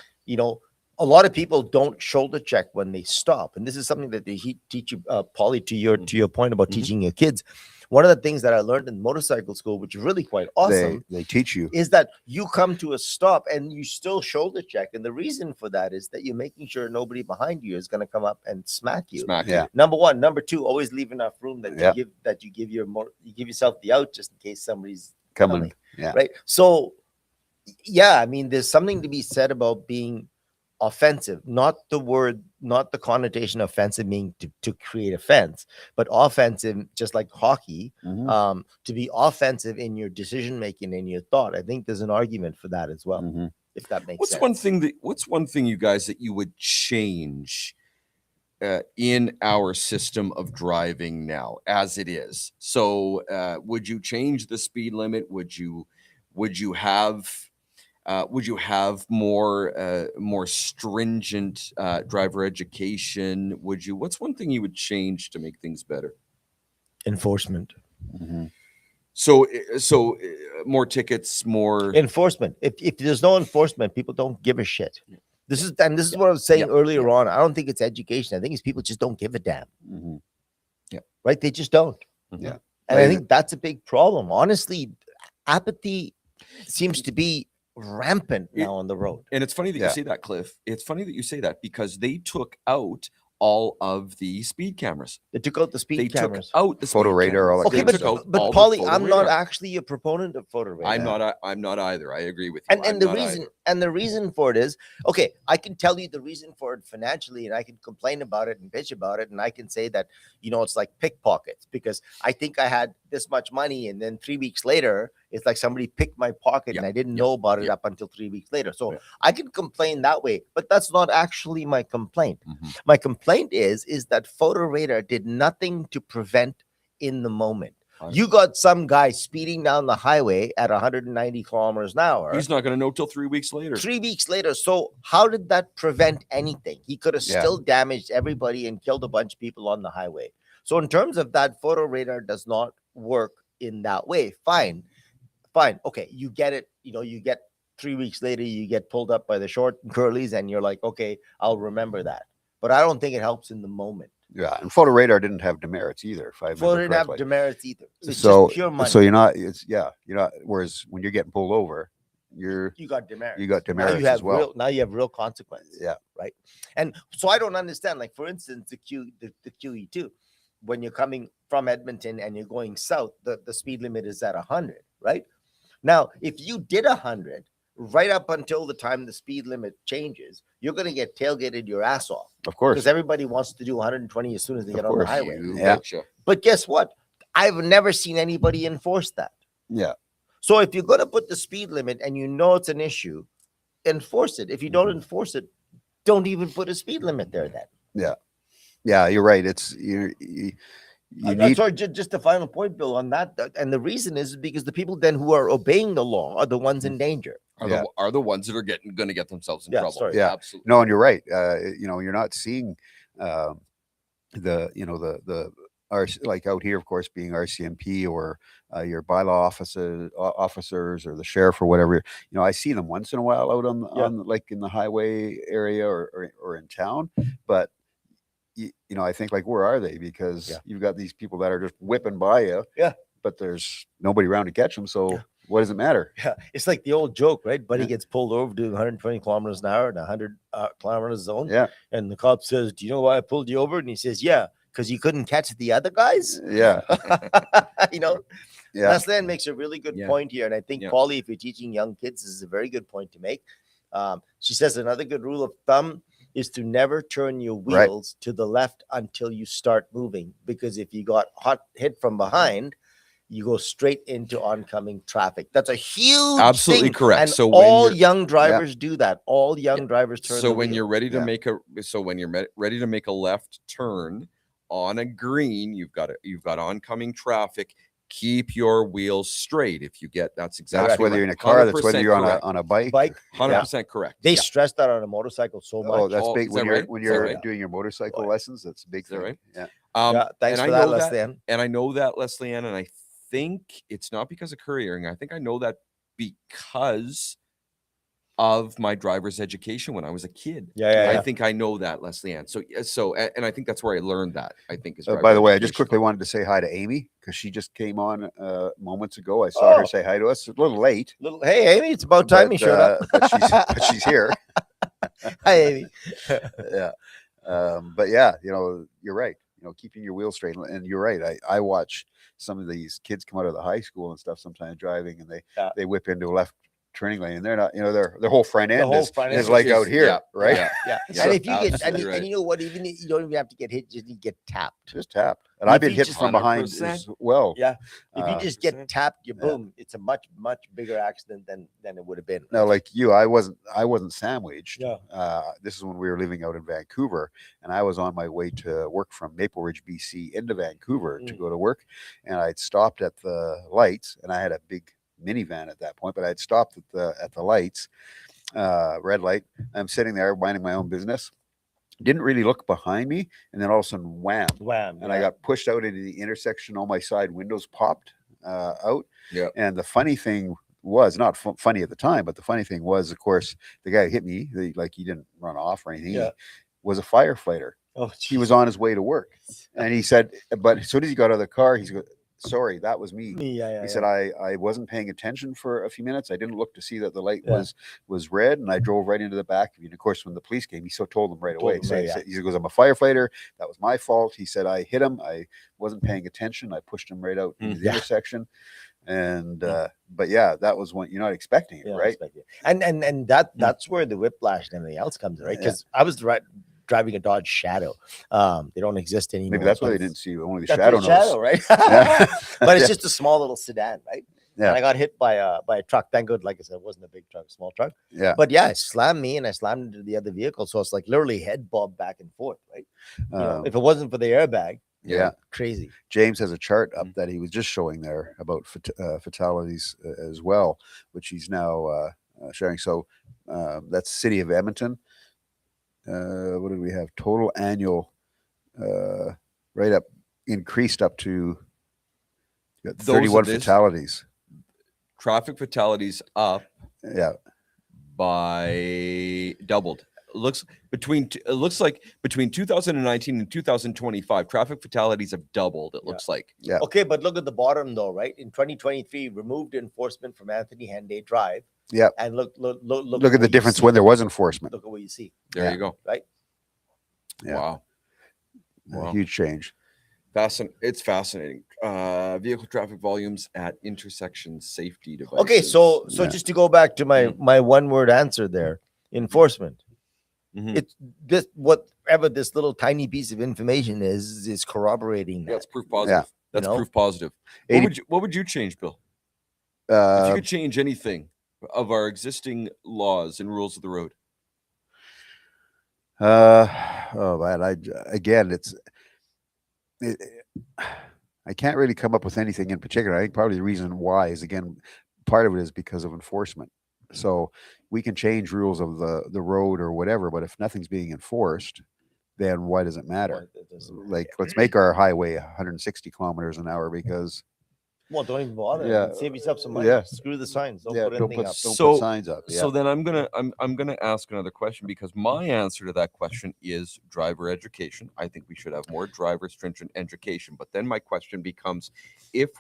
[SPEAKER 3] a lot of people don't shoulder check when they stop, and this is something that they teach you, Podlie, to your point about
[SPEAKER 2] Mhm.
[SPEAKER 3] teaching your kids. One of the things that I learned in motorcycle school, which is really quite awesome,
[SPEAKER 1] They teach you.
[SPEAKER 3] is that you come to a stop and you still shoulder check. And the reason for that is that you're making sure nobody behind you is going to come up and smack you.
[SPEAKER 2] Smack
[SPEAKER 1] Yeah.
[SPEAKER 2] you.
[SPEAKER 3] Number one. Number two, always leave enough room that
[SPEAKER 1] Yeah.
[SPEAKER 3] you give yourself the out just in case somebody's
[SPEAKER 1] Coming.
[SPEAKER 3] coming.
[SPEAKER 1] Yeah.
[SPEAKER 3] Right. So yeah, I mean, there's something to be said about being offensive, not the connotation offensive meaning to create offense, but offensive, just like hockey,
[SPEAKER 1] Mhm.
[SPEAKER 3] to be offensive in your decision making and your thought. I think there's an argument for that as well.
[SPEAKER 1] Mhm.
[SPEAKER 3] if that makes
[SPEAKER 2] What's
[SPEAKER 3] sense.
[SPEAKER 2] what's one thing, you guys, that you would change in our system of driving now as it is? So would you change the speed limit? Would you have more stringent driver education? What's one thing you would change to make things better?
[SPEAKER 3] Enforcement.
[SPEAKER 1] Mhm.
[SPEAKER 2] So more tickets, more.
[SPEAKER 3] Enforcement. If there's no enforcement, people don't give a shit. This is what I was saying earlier on. I don't think it's education. I think it's people just don't give a damn.
[SPEAKER 1] Mhm.
[SPEAKER 3] Right? They just don't.
[SPEAKER 1] Yeah.
[SPEAKER 3] And I think that's a big problem. Honestly, apathy seems to be rampant now on the road.
[SPEAKER 2] And it's funny that you say that, Cliff. It's funny that you say that because they took out all of the speed cameras.
[SPEAKER 3] They took out the speed cameras.
[SPEAKER 2] Took out the
[SPEAKER 1] Photo
[SPEAKER 2] speed
[SPEAKER 1] radar, all
[SPEAKER 2] cameras.
[SPEAKER 1] that
[SPEAKER 3] Okay,
[SPEAKER 1] kind of stuff.
[SPEAKER 3] but
[SPEAKER 2] all the
[SPEAKER 3] Podlie,
[SPEAKER 2] photo
[SPEAKER 3] I'm not
[SPEAKER 2] radar.
[SPEAKER 3] actually a proponent of photo radar.
[SPEAKER 2] I'm not either. I agree with you.
[SPEAKER 3] And the reason for it is, okay, I can tell you the reason for it financially, and I can complain about it and bitch about it, and I can say that, it's like pickpockets, because I think I had this much money, and then 3 weeks later it's like somebody picked my pocket and I didn't know about it up until 3 weeks later. So I can complain that way, but that's not actually my complaint. My complaint is that photo radar did nothing to prevent in the moment. You got some guy speeding down the highway at 190 kilometers an hour.
[SPEAKER 2] He's not going to know till 3 weeks later.
[SPEAKER 3] 3 weeks later. So how did that prevent anything? He could have still damaged everybody and killed a bunch of people on the highway. So in terms of that, photo radar does not work in that way. Fine. Okay, you get it. You get 3 weeks later, you get pulled up by the short and curlies, and you're like, okay, I'll remember that. But I don't think it helps in the moment.
[SPEAKER 1] Yeah, and photo radar didn't have demerits either. If I remember
[SPEAKER 3] Photo didn't have
[SPEAKER 1] correctly.
[SPEAKER 3] demerits either. It's
[SPEAKER 1] So
[SPEAKER 3] just pure money.
[SPEAKER 1] so you're not. Whereas when you're getting pulled over,
[SPEAKER 3] you got demerits.
[SPEAKER 1] You got
[SPEAKER 3] Now
[SPEAKER 1] demerits
[SPEAKER 3] you have
[SPEAKER 1] as well.
[SPEAKER 3] now you have real consequences.
[SPEAKER 1] Yeah.
[SPEAKER 3] Right. And so I don't understand. Like, for instance, the QE2, when you're coming from Edmonton and you're going south, the speed limit is at 100. Right. Now, if you did 100 right up until the time the speed limit changes, you're going to get tailgated your ass off.
[SPEAKER 1] Of course.
[SPEAKER 3] Because everybody wants to do 120 as soon as they get on the highway.
[SPEAKER 1] Yeah.
[SPEAKER 3] But guess what? I've never seen anybody enforce that.
[SPEAKER 1] Yeah.
[SPEAKER 3] So if you're going to put the speed limit and you know it's an issue, enforce it. If you don't enforce it, don't even put a speed limit there then.
[SPEAKER 1] Yeah. Yeah, you're right. It's you need.
[SPEAKER 3] Sorry, just the final point, Bill, on that. And the reason is because the people then who are obeying the law are the ones in danger.
[SPEAKER 2] Are the ones that are going to get themselves in trouble.
[SPEAKER 3] Sorry.
[SPEAKER 1] Yeah,
[SPEAKER 2] absolutely.
[SPEAKER 1] No, and you're right. You're not seeing the like out here, of course, being RCMP or your bylaw officers or the sheriff or whatever. I see them once in a while out on like in the highway area or in town, but I think, like, where are they? Because you've got these people that are just whipping by you.
[SPEAKER 3] Yeah.
[SPEAKER 1] But there's nobody around to catch them. So what does it matter?
[SPEAKER 3] Yeah. It's like the old joke, right? Buddy gets pulled over doing 120 kilometers an hour in a 100 kilometer zone.
[SPEAKER 1] Yeah.
[SPEAKER 3] And the cop says, "Do you know why I pulled you over?" And he says, "Yeah, because you couldn't catch the other guys."
[SPEAKER 1] Yeah.
[SPEAKER 3] Yeah. Leslie makes a really good point here. And I think, Podlie, if you're teaching young kids, this is a very good point to make. She says another good rule of thumb is to never turn your wheels to the left until you start moving, because if you got hit from behind, you go straight into oncoming traffic. That's a huge
[SPEAKER 2] absolutely
[SPEAKER 3] thing.
[SPEAKER 2] correct.
[SPEAKER 3] And
[SPEAKER 2] so
[SPEAKER 3] all young drivers do that. All young drivers turn.
[SPEAKER 2] So when you're ready to make ready to make a left turn on a green, you've got oncoming traffic. Keep your wheels straight. If you get that's
[SPEAKER 1] whether you're in a car, that's whether you're on a bike.
[SPEAKER 2] 100% correct.
[SPEAKER 3] They stress that on a motorcycle so much.
[SPEAKER 1] Oh, that's big. When you're doing your motorcycle lessons, that's a big thing.
[SPEAKER 2] Right?
[SPEAKER 1] Yeah.
[SPEAKER 3] Thanks for that, Leslie Ann.
[SPEAKER 2] And I know that, Leslie Ann, and I think it's not because of couriering. I think I know that because of my driver's education when I was a kid. I think I know that, Leslie Ann. So, and I think that's where I learned that. I think is.
[SPEAKER 1] By the way, I just quickly wanted to say hi to Amy because she just came on moments ago. I saw her say hi to us. A little late.
[SPEAKER 3] Hey, Amy, it's about time you showed up.
[SPEAKER 1] But she's here.
[SPEAKER 3] Hi, Amy.
[SPEAKER 1] Yeah. But yeah, you're right. Keeping your wheels straight. And you're right. I watch some of these kids come out of the high school and stuff sometimes driving, and they whip into a left turning lane, and they're not, their whole front end
[SPEAKER 3] whole
[SPEAKER 1] is,
[SPEAKER 3] front end
[SPEAKER 1] is like
[SPEAKER 2] is-
[SPEAKER 1] out here,
[SPEAKER 2] yeah,
[SPEAKER 1] right?
[SPEAKER 2] yeah.
[SPEAKER 3] Yeah,
[SPEAKER 2] So-
[SPEAKER 3] and if you get,
[SPEAKER 2] Absolutely
[SPEAKER 3] and
[SPEAKER 2] right.
[SPEAKER 3] you know what, even you don't even have to get hit, just need to get tapped.
[SPEAKER 1] Just tapped, and
[SPEAKER 3] If
[SPEAKER 1] I've been
[SPEAKER 3] you
[SPEAKER 1] hit
[SPEAKER 3] just-
[SPEAKER 1] from behind
[SPEAKER 2] 100%.
[SPEAKER 1] as well.
[SPEAKER 3] Yeah, if you
[SPEAKER 1] Uh,
[SPEAKER 3] just get
[SPEAKER 2] 100%.
[SPEAKER 3] tapped, you
[SPEAKER 1] Yeah.
[SPEAKER 3] boom, it's a much bigger accident than it would have been.
[SPEAKER 1] Now, like you, I wasn't sandwiched.
[SPEAKER 3] Yeah.
[SPEAKER 1] This is when we were living out in Vancouver, and I was on my way to work from Maple Ridge, BC, into Vancouver to
[SPEAKER 3] Mm.
[SPEAKER 1] go to work, and I'd stopped at the lights, and I had a big minivan at that point, but I'd stopped at the lights, red light. I'm sitting there minding my own business. Didn't really look behind me, and then all of a sudden, wham!
[SPEAKER 3] Wham!
[SPEAKER 1] And I got pushed out into the intersection. All my side windows popped out.
[SPEAKER 2] Yeah.
[SPEAKER 1] And the funny thing was not funny at the time, but the funny thing was, of course, the guy who hit me, he didn't run off or anything.
[SPEAKER 3] Yeah.
[SPEAKER 1] He was a firefighter.
[SPEAKER 3] Oh,
[SPEAKER 1] He was on his way to work, and he said, but as soon as he got out of the car, he's go, "Sorry, that was me."
[SPEAKER 3] Yeah.
[SPEAKER 1] He said, I wasn't paying attention for a few minutes. I didn't look to see that the light
[SPEAKER 3] Yeah.
[SPEAKER 1] was red, and I drove right into the back of you. And of course, when the police came, he told them right
[SPEAKER 3] Told
[SPEAKER 1] away.
[SPEAKER 3] them right, yeah.
[SPEAKER 1] He goes, "I'm a firefighter. That was my fault." He said, "I hit him. I wasn't paying attention. I pushed him right out into the
[SPEAKER 3] Yeah.
[SPEAKER 1] intersection." And but yeah, that was when you're not expecting it,
[SPEAKER 3] Yeah,
[SPEAKER 1] right?
[SPEAKER 3] respect it. And that's where the whiplash and everything else comes, right?
[SPEAKER 1] Yeah.
[SPEAKER 3] Because I was driving a Dodge Shadow. They don't exist anymore.
[SPEAKER 1] Maybe that's
[SPEAKER 3] so
[SPEAKER 1] why they
[SPEAKER 3] it's-
[SPEAKER 1] didn't see you. Only the
[SPEAKER 3] that's
[SPEAKER 1] shadow
[SPEAKER 3] the
[SPEAKER 1] knows.
[SPEAKER 3] right?
[SPEAKER 1] Yeah.
[SPEAKER 3] But it's just a small little sedan, right?
[SPEAKER 1] Yeah.
[SPEAKER 3] And I got hit by a truck. Thank God, like I said, it wasn't a big truck, small truck.
[SPEAKER 1] Yeah.
[SPEAKER 3] But yeah, it slammed me and I slammed into the other vehicle. So it's like literally head bob back and forth, right? If it wasn't for the airbag,
[SPEAKER 1] Yeah.
[SPEAKER 3] crazy.
[SPEAKER 1] James has a chart up that he was just showing there about fatalities as well, which he's now sharing. So that's City of Edmonton. What did we have? Total annual, right up, increased up to got
[SPEAKER 2] Those
[SPEAKER 1] 31
[SPEAKER 2] of this-
[SPEAKER 1] fatalities.
[SPEAKER 2] Traffic fatalities up
[SPEAKER 1] Yeah.
[SPEAKER 2] by doubled. It looks like between 2019 and 2025, traffic fatalities have doubled. It
[SPEAKER 3] Yeah.
[SPEAKER 2] looks like.
[SPEAKER 1] Yeah.
[SPEAKER 3] Okay, but look at the bottom though, right? In 2023, removed enforcement from Anthony Henday Drive.
[SPEAKER 1] Yeah.
[SPEAKER 3] And look
[SPEAKER 1] Look at
[SPEAKER 3] what
[SPEAKER 1] the
[SPEAKER 3] you
[SPEAKER 1] difference
[SPEAKER 3] see.
[SPEAKER 1] when there was enforcement.
[SPEAKER 3] Look at what you see.
[SPEAKER 2] There
[SPEAKER 1] Yeah.
[SPEAKER 2] you go.
[SPEAKER 3] Right?
[SPEAKER 1] Yeah.
[SPEAKER 2] Wow.
[SPEAKER 1] A
[SPEAKER 2] Wow.
[SPEAKER 1] huge change.
[SPEAKER 2] It's fascinating. Vehicle traffic volumes at intersection safety devices.
[SPEAKER 3] Okay, so
[SPEAKER 1] Yeah.
[SPEAKER 3] just to go back to my one word answer there, enforcement.
[SPEAKER 2] Mhm.
[SPEAKER 3] It's this whatever this little tiny piece of information is corroborating that.
[SPEAKER 2] That's proof positive. That's
[SPEAKER 3] know?
[SPEAKER 2] proof positive.
[SPEAKER 1] 80
[SPEAKER 2] What would you change, Bill? If you
[SPEAKER 1] Uh,
[SPEAKER 2] could change anything of our existing laws and rules of the road.
[SPEAKER 1] oh man, I can't really come up with anything in particular. I think probably the reason why is, again, part of it is because of enforcement. So we can change rules of the road or whatever, but if nothing's being enforced, then why does it matter? Like, let's make our highway 160 kilometers an hour because
[SPEAKER 3] Well, don't even bother.
[SPEAKER 1] Yeah.
[SPEAKER 3] Save yourself some money.
[SPEAKER 1] Yeah.
[SPEAKER 3] Screw the signs. Don't
[SPEAKER 1] yeah,
[SPEAKER 3] put anything up.
[SPEAKER 1] don't
[SPEAKER 2] So-
[SPEAKER 1] put signs up. Yeah.
[SPEAKER 2] So then I'm gonna ask another question, because my answer to that question is driver education. I think we should have more driver stringent education. But then my question becomes, if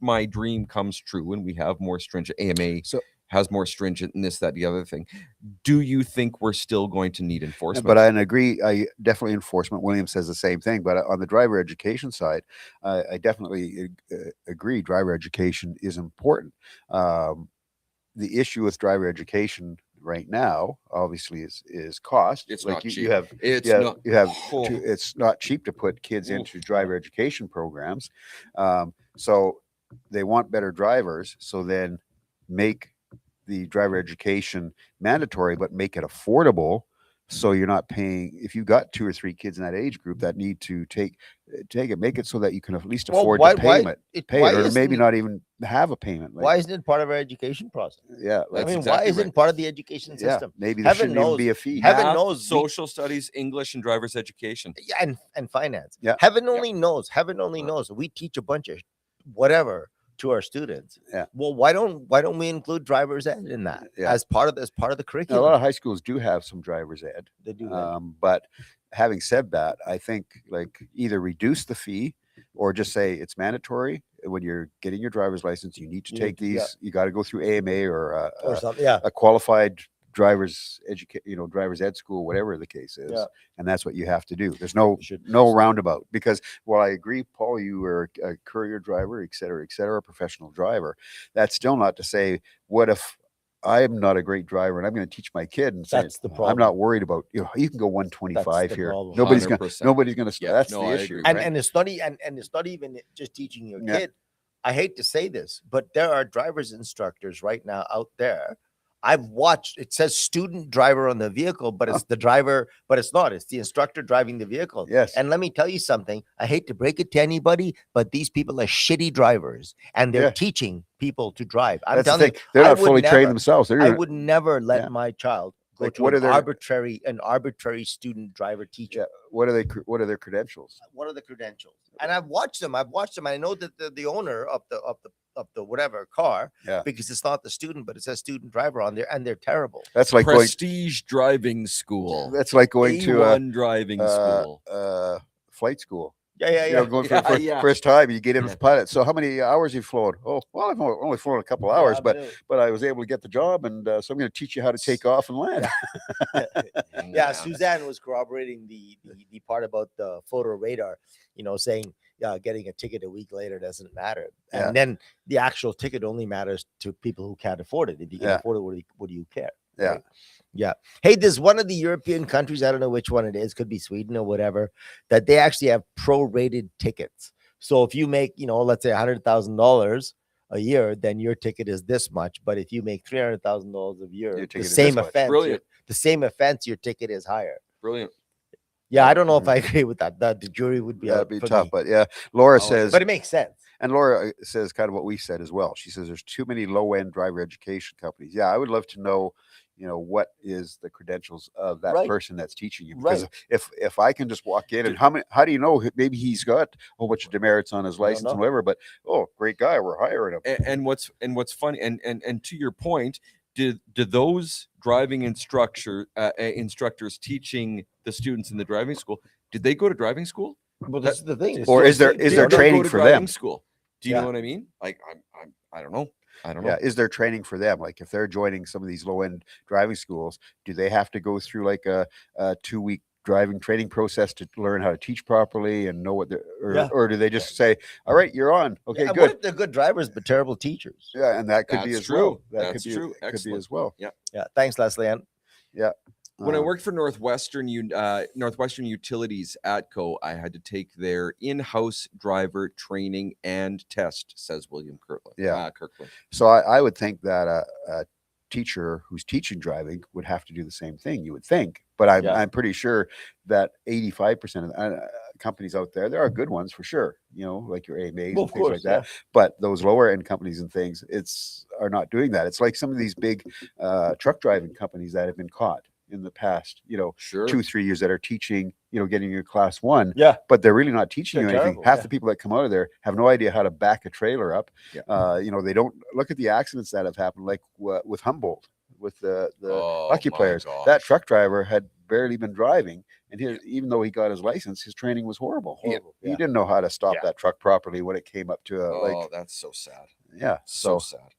[SPEAKER 2] my dream comes true and we have more stringent AMA
[SPEAKER 1] So-
[SPEAKER 2] has more stringent and this, that, the other thing, do you think we're still going to need enforcement?
[SPEAKER 1] But I agree. I definitely enforcement. William says the same thing. But on the driver education side, I definitely agree. Driver education is important. The issue with driver education right now, obviously, is cost.
[SPEAKER 2] It's
[SPEAKER 1] like
[SPEAKER 2] not
[SPEAKER 1] you
[SPEAKER 2] cheap.
[SPEAKER 1] have.
[SPEAKER 2] It's
[SPEAKER 1] Yeah,
[SPEAKER 2] not.
[SPEAKER 1] you have.
[SPEAKER 2] Oh.
[SPEAKER 1] It's not cheap to put kids
[SPEAKER 2] Oof.
[SPEAKER 1] into driver education programs. So they want better drivers. So then make the driver education mandatory, but make it affordable. So you're not paying, if you've got 2 or 3 kids in that age group that need to take it, make it so that you can at least
[SPEAKER 3] Well,
[SPEAKER 1] afford
[SPEAKER 3] why-
[SPEAKER 1] the
[SPEAKER 3] why-
[SPEAKER 1] payment,
[SPEAKER 3] it-
[SPEAKER 1] pay
[SPEAKER 3] why
[SPEAKER 1] it, or maybe
[SPEAKER 3] isn't-
[SPEAKER 1] not even have a payment. Like,
[SPEAKER 3] Why isn't it part of our education process?
[SPEAKER 1] yeah,
[SPEAKER 3] I
[SPEAKER 1] like,
[SPEAKER 3] mean,
[SPEAKER 2] exactly
[SPEAKER 3] why
[SPEAKER 2] right.
[SPEAKER 3] isn't it part of the education
[SPEAKER 1] yeah,
[SPEAKER 3] system?
[SPEAKER 1] maybe there
[SPEAKER 3] Heaven
[SPEAKER 1] shouldn't even be a
[SPEAKER 3] knows-
[SPEAKER 1] fee.
[SPEAKER 3] Heaven
[SPEAKER 2] Math,
[SPEAKER 3] knows we-
[SPEAKER 2] social studies, English, and driver's education.
[SPEAKER 3] Yeah, and finance.
[SPEAKER 1] Yeah.
[SPEAKER 3] Heaven only knows. Heaven only knows. We teach a bunch of whatever to our students.
[SPEAKER 1] Yeah.
[SPEAKER 3] Well, why don't we include driver's ed in that
[SPEAKER 1] Yeah.
[SPEAKER 3] as part of the
[SPEAKER 1] Now, a
[SPEAKER 3] curriculum?
[SPEAKER 1] lot of high schools do have some driver's ed.
[SPEAKER 3] They do that.
[SPEAKER 1] But having said that, I think like either reduce the fee or just say it's mandatory when you're getting your driver's license. You need to
[SPEAKER 3] You
[SPEAKER 1] take
[SPEAKER 3] need to- yeah.
[SPEAKER 1] these. You got to go through AMA or
[SPEAKER 3] or something. Yeah.
[SPEAKER 1] a qualified driver's driver's ed school, whatever the case is,
[SPEAKER 3] Yeah.
[SPEAKER 1] and that's what you have to do. There's no
[SPEAKER 3] Should be
[SPEAKER 1] no
[SPEAKER 3] so.
[SPEAKER 1] roundabout, because while I agree, Paul, you were a courier driver, et cetera, a professional driver. That's still not to say, what if I'm not a great driver and I'm going to teach my kid and say,
[SPEAKER 3] That's the
[SPEAKER 1] I'm
[SPEAKER 3] problem.
[SPEAKER 1] not worried about, you can go 125
[SPEAKER 3] the
[SPEAKER 1] here.
[SPEAKER 3] problem.
[SPEAKER 1] Nobody's going
[SPEAKER 2] 100%.
[SPEAKER 1] to,
[SPEAKER 2] Yeah,
[SPEAKER 1] that's
[SPEAKER 2] no,
[SPEAKER 1] the
[SPEAKER 2] I
[SPEAKER 1] issue.
[SPEAKER 2] agree.
[SPEAKER 1] Right?
[SPEAKER 3] And it's not and it's not even just teaching your
[SPEAKER 1] Yeah.
[SPEAKER 3] kid. I hate to say this, but there are driver's instructors right now out there. I've watched, it says student driver on the vehicle, but it's the driver, but it's not. It's the instructor driving the vehicle.
[SPEAKER 1] Yes.
[SPEAKER 3] And let me tell you something. I hate to break it to anybody, but these people are shitty drivers and they're
[SPEAKER 1] Yeah.
[SPEAKER 3] teaching people to drive. I'm
[SPEAKER 1] That's the
[SPEAKER 3] telling
[SPEAKER 1] thing.
[SPEAKER 3] you,
[SPEAKER 1] They're
[SPEAKER 3] I
[SPEAKER 1] not
[SPEAKER 3] would
[SPEAKER 1] fully trained
[SPEAKER 3] never-
[SPEAKER 1] themselves.
[SPEAKER 3] I would never let
[SPEAKER 1] Yeah.
[SPEAKER 3] my child go
[SPEAKER 1] Like,
[SPEAKER 3] to
[SPEAKER 1] what
[SPEAKER 3] an
[SPEAKER 1] are their-
[SPEAKER 3] arbitrary student driver teacher.
[SPEAKER 1] Yeah. What are their credentials?
[SPEAKER 3] What are the credentials? And I've watched them. I know that the owner of the whatever car,
[SPEAKER 1] Yeah.
[SPEAKER 3] because it's not the student, but it says student driver on there, and they're terrible.
[SPEAKER 1] That's like
[SPEAKER 2] Prestige driving school.
[SPEAKER 1] That's like going to
[SPEAKER 2] A1 driving school.
[SPEAKER 1] flight school.
[SPEAKER 3] Yeah.
[SPEAKER 1] Going for
[SPEAKER 2] Yeah,
[SPEAKER 1] the first,
[SPEAKER 2] yeah.
[SPEAKER 1] first time, you get in
[SPEAKER 2] Yeah.
[SPEAKER 1] with pilot. So how many hours you flown? Oh, well, I've only flown a couple hours, but I was able to get the job, and so I'm going to teach you how to take off and land.
[SPEAKER 3] Yeah, Suzanne was corroborating the part about the photo radar, saying getting a ticket a week later doesn't matter.
[SPEAKER 1] Yeah.
[SPEAKER 3] And then the actual ticket only matters to people who can't afford it. If you can
[SPEAKER 1] Yeah.
[SPEAKER 3] afford it, what do you care?
[SPEAKER 1] Yeah.
[SPEAKER 3] Right? Yeah. Hey, there's one of the European countries, I don't know which one it is, could be Sweden or whatever, that they actually have prorated tickets. So if you make, let's say $100,000 a year, then your ticket is this much. But if you make $300,000 a year,
[SPEAKER 1] Your
[SPEAKER 3] the
[SPEAKER 1] ticket is
[SPEAKER 3] same
[SPEAKER 1] this much.
[SPEAKER 3] offense,
[SPEAKER 2] Brilliant.
[SPEAKER 3] the same offense, your ticket is higher.
[SPEAKER 2] Brilliant.
[SPEAKER 3] Yeah, I don't know if I agree with that. The jury would be
[SPEAKER 1] That'd
[SPEAKER 3] out
[SPEAKER 1] be
[SPEAKER 3] for
[SPEAKER 1] tough,
[SPEAKER 3] me.
[SPEAKER 1] but yeah, Laura
[SPEAKER 2] Oh,
[SPEAKER 1] says,
[SPEAKER 3] But it makes sense.
[SPEAKER 1] and Laura says kind of what we said as well. She says there's too many low-end driver education companies. Yeah, I would love to know, what is the credentials of that
[SPEAKER 3] Right.
[SPEAKER 1] person that's teaching you? Because
[SPEAKER 3] Right.
[SPEAKER 1] if I can just walk in and how do you know? Maybe he's got a whole bunch of demerits on his license
[SPEAKER 3] know.
[SPEAKER 1] and whatever, but great guy, we're hiring him.
[SPEAKER 2] And what's funny, and to your point, did those driving instructors teaching the students in the driving school, did they go to driving school?
[SPEAKER 3] Well, this is the thing.
[SPEAKER 1] Or is there
[SPEAKER 2] Did they
[SPEAKER 1] training
[SPEAKER 2] go to
[SPEAKER 1] for
[SPEAKER 2] driving
[SPEAKER 1] them?
[SPEAKER 2] school? Do you
[SPEAKER 3] Yeah.
[SPEAKER 2] know what I mean? Like I don't know. I don't know.
[SPEAKER 1] Yeah, is there training for them? Like if they're joining some of these low-end driving schools, do they have to go through like a 2-week driving training process to learn how to teach properly and know what or do they just say, all right, you're on. Okay,
[SPEAKER 3] Yeah,
[SPEAKER 1] good.
[SPEAKER 3] what if they're good drivers but terrible teachers?
[SPEAKER 1] Yeah, and that could be
[SPEAKER 2] That's
[SPEAKER 1] as
[SPEAKER 2] true.
[SPEAKER 1] well. That
[SPEAKER 2] That's
[SPEAKER 1] could be,
[SPEAKER 2] true.
[SPEAKER 1] Could be
[SPEAKER 2] Excellent.
[SPEAKER 1] as well.
[SPEAKER 3] Yeah. Thanks, Leslie Ann.
[SPEAKER 1] Yeah.
[SPEAKER 2] When I worked for Northwestern Utilities ATCO, I had to take their in-house driver training and test, says William Kirkland.
[SPEAKER 1] Yeah.
[SPEAKER 2] Kirkland.
[SPEAKER 1] So I would think that a teacher who's teaching driving would have to do the same thing. You would think, but I'm pretty sure that 85% of companies out there are good ones for sure. Like your AMAs
[SPEAKER 3] Well,
[SPEAKER 1] and
[SPEAKER 3] of
[SPEAKER 1] things like
[SPEAKER 3] course,
[SPEAKER 1] that. But those lower end companies and things, are not doing that. It's like some of these big truck driving companies that have been caught in the past,
[SPEAKER 2] Sure.
[SPEAKER 1] 2-3 years that are teaching, getting your class 1.
[SPEAKER 3] Yeah.
[SPEAKER 1] But they're really not teaching
[SPEAKER 3] They're
[SPEAKER 1] you anything.
[SPEAKER 3] terrible,
[SPEAKER 1] Half
[SPEAKER 3] yeah.
[SPEAKER 1] the people that come out of there have no idea how to back a trailer up.
[SPEAKER 2] Yeah.
[SPEAKER 1] They don't look at the accidents that have happened, like with Humboldt, with the
[SPEAKER 2] Oh,
[SPEAKER 1] hockey
[SPEAKER 2] my
[SPEAKER 1] players.
[SPEAKER 2] gosh.
[SPEAKER 1] That truck driver had barely been driving, and even though he got his license, his training was horrible. He
[SPEAKER 3] Yeah.
[SPEAKER 1] didn't know how to stop
[SPEAKER 3] Yeah.
[SPEAKER 1] that truck properly when it came up to
[SPEAKER 2] Oh, that's so sad.
[SPEAKER 1] yeah.
[SPEAKER 2] So
[SPEAKER 1] So
[SPEAKER 2] sad.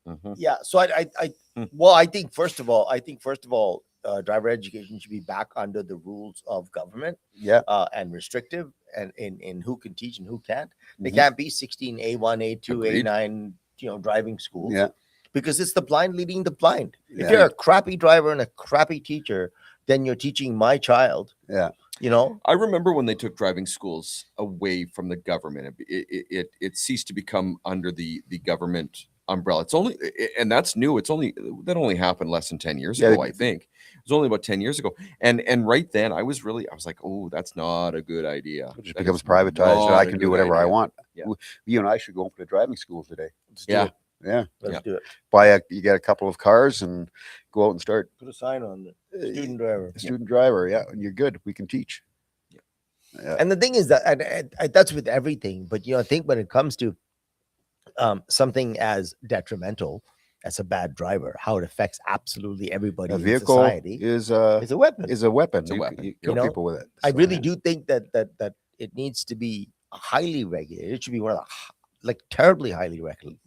[SPEAKER 2] Mhm.
[SPEAKER 3] Yeah. So I think first of all, driver education should be back under the rules of government
[SPEAKER 1] yeah,
[SPEAKER 3] and restrictive and in who can teach and who can't. They
[SPEAKER 1] Mhm.
[SPEAKER 3] can't be 16 A1, A2,
[SPEAKER 2] Agreed.
[SPEAKER 3] A9, driving schools.
[SPEAKER 1] yeah,
[SPEAKER 3] Because it's the blind leading the blind.
[SPEAKER 1] Yeah.
[SPEAKER 3] If you're a crappy driver and a crappy teacher, then you're teaching my child.
[SPEAKER 1] yeah.
[SPEAKER 2] I remember when they took driving schools away from the government. It ceased to become under the government umbrella. It's only, and that's new. That only happened less than 10 years
[SPEAKER 1] Yeah,
[SPEAKER 2] ago, I think. It was only about 10 years ago. And right then I was like, oh, that's not a good idea.
[SPEAKER 1] It just
[SPEAKER 2] That
[SPEAKER 1] becomes
[SPEAKER 2] is
[SPEAKER 1] privatized, and
[SPEAKER 2] not
[SPEAKER 1] I
[SPEAKER 2] a
[SPEAKER 1] can do
[SPEAKER 2] good
[SPEAKER 1] whatever I
[SPEAKER 2] idea.
[SPEAKER 1] want.
[SPEAKER 2] Yeah.
[SPEAKER 1] You and I should go to driving school today.
[SPEAKER 3] Let's do
[SPEAKER 2] Yeah.
[SPEAKER 3] it.
[SPEAKER 1] Yeah,
[SPEAKER 3] Let's do it.
[SPEAKER 1] you get a couple of cars and go out and start
[SPEAKER 3] Put a sign on it.
[SPEAKER 1] uh,
[SPEAKER 3] Student driver.
[SPEAKER 1] student driver. Yeah, and you're good. We can teach. Yeah.
[SPEAKER 3] And the thing is that and that's with everything, but I think when it comes to something as detrimental as a bad driver, how it affects absolutely everybody
[SPEAKER 1] A
[SPEAKER 3] in
[SPEAKER 1] vehicle
[SPEAKER 3] society
[SPEAKER 1] is
[SPEAKER 3] is a weapon.
[SPEAKER 1] a weapon.
[SPEAKER 2] It's a weapon.
[SPEAKER 1] You kill
[SPEAKER 3] You know,
[SPEAKER 1] people with it.
[SPEAKER 3] I
[SPEAKER 1] So,
[SPEAKER 3] really
[SPEAKER 1] yeah.
[SPEAKER 3] do think that it needs to be highly regulated. It should be one of like terribly highly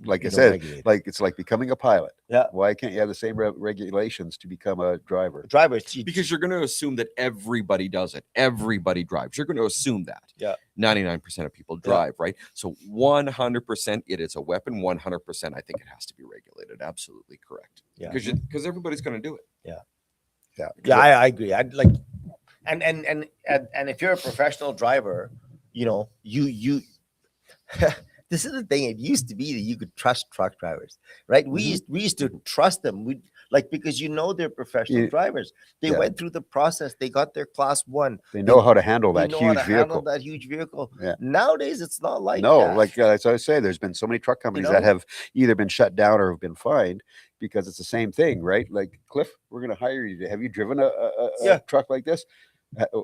[SPEAKER 1] like I said,
[SPEAKER 3] regulated.
[SPEAKER 1] like it's like becoming a pilot.
[SPEAKER 3] Yeah.
[SPEAKER 1] Why can't you have the same regulations to become a driver?
[SPEAKER 3] Drivers,
[SPEAKER 2] Because you're going to assume that everybody does it. Everybody drives. You're going to assume that.
[SPEAKER 3] Yeah.
[SPEAKER 2] 99% of people drive, right? So 100% it is a weapon. 100% I think it has to be regulated. Absolutely correct.
[SPEAKER 3] Yeah.
[SPEAKER 2] Because everybody's going to do it.
[SPEAKER 3] Yeah, I agree. I'd like, and if you're a professional driver, you this is the thing. It used to be that you could trust truck drivers, right? We used to trust them. We because they're professional drivers. They went through the process. They got their class 1.
[SPEAKER 1] They know how to handle
[SPEAKER 3] They
[SPEAKER 1] that
[SPEAKER 3] know how
[SPEAKER 1] huge
[SPEAKER 3] to handle
[SPEAKER 1] vehicle.
[SPEAKER 3] that huge vehicle.
[SPEAKER 1] Yeah.
[SPEAKER 3] Nowadays, it's not like
[SPEAKER 1] No,
[SPEAKER 3] that.
[SPEAKER 1] like as I say, there's been so many truck companies that have either been shut down or have been fined because it's the same thing, right? Like, Cliff, we're going to hire you. Have you driven a truck like this?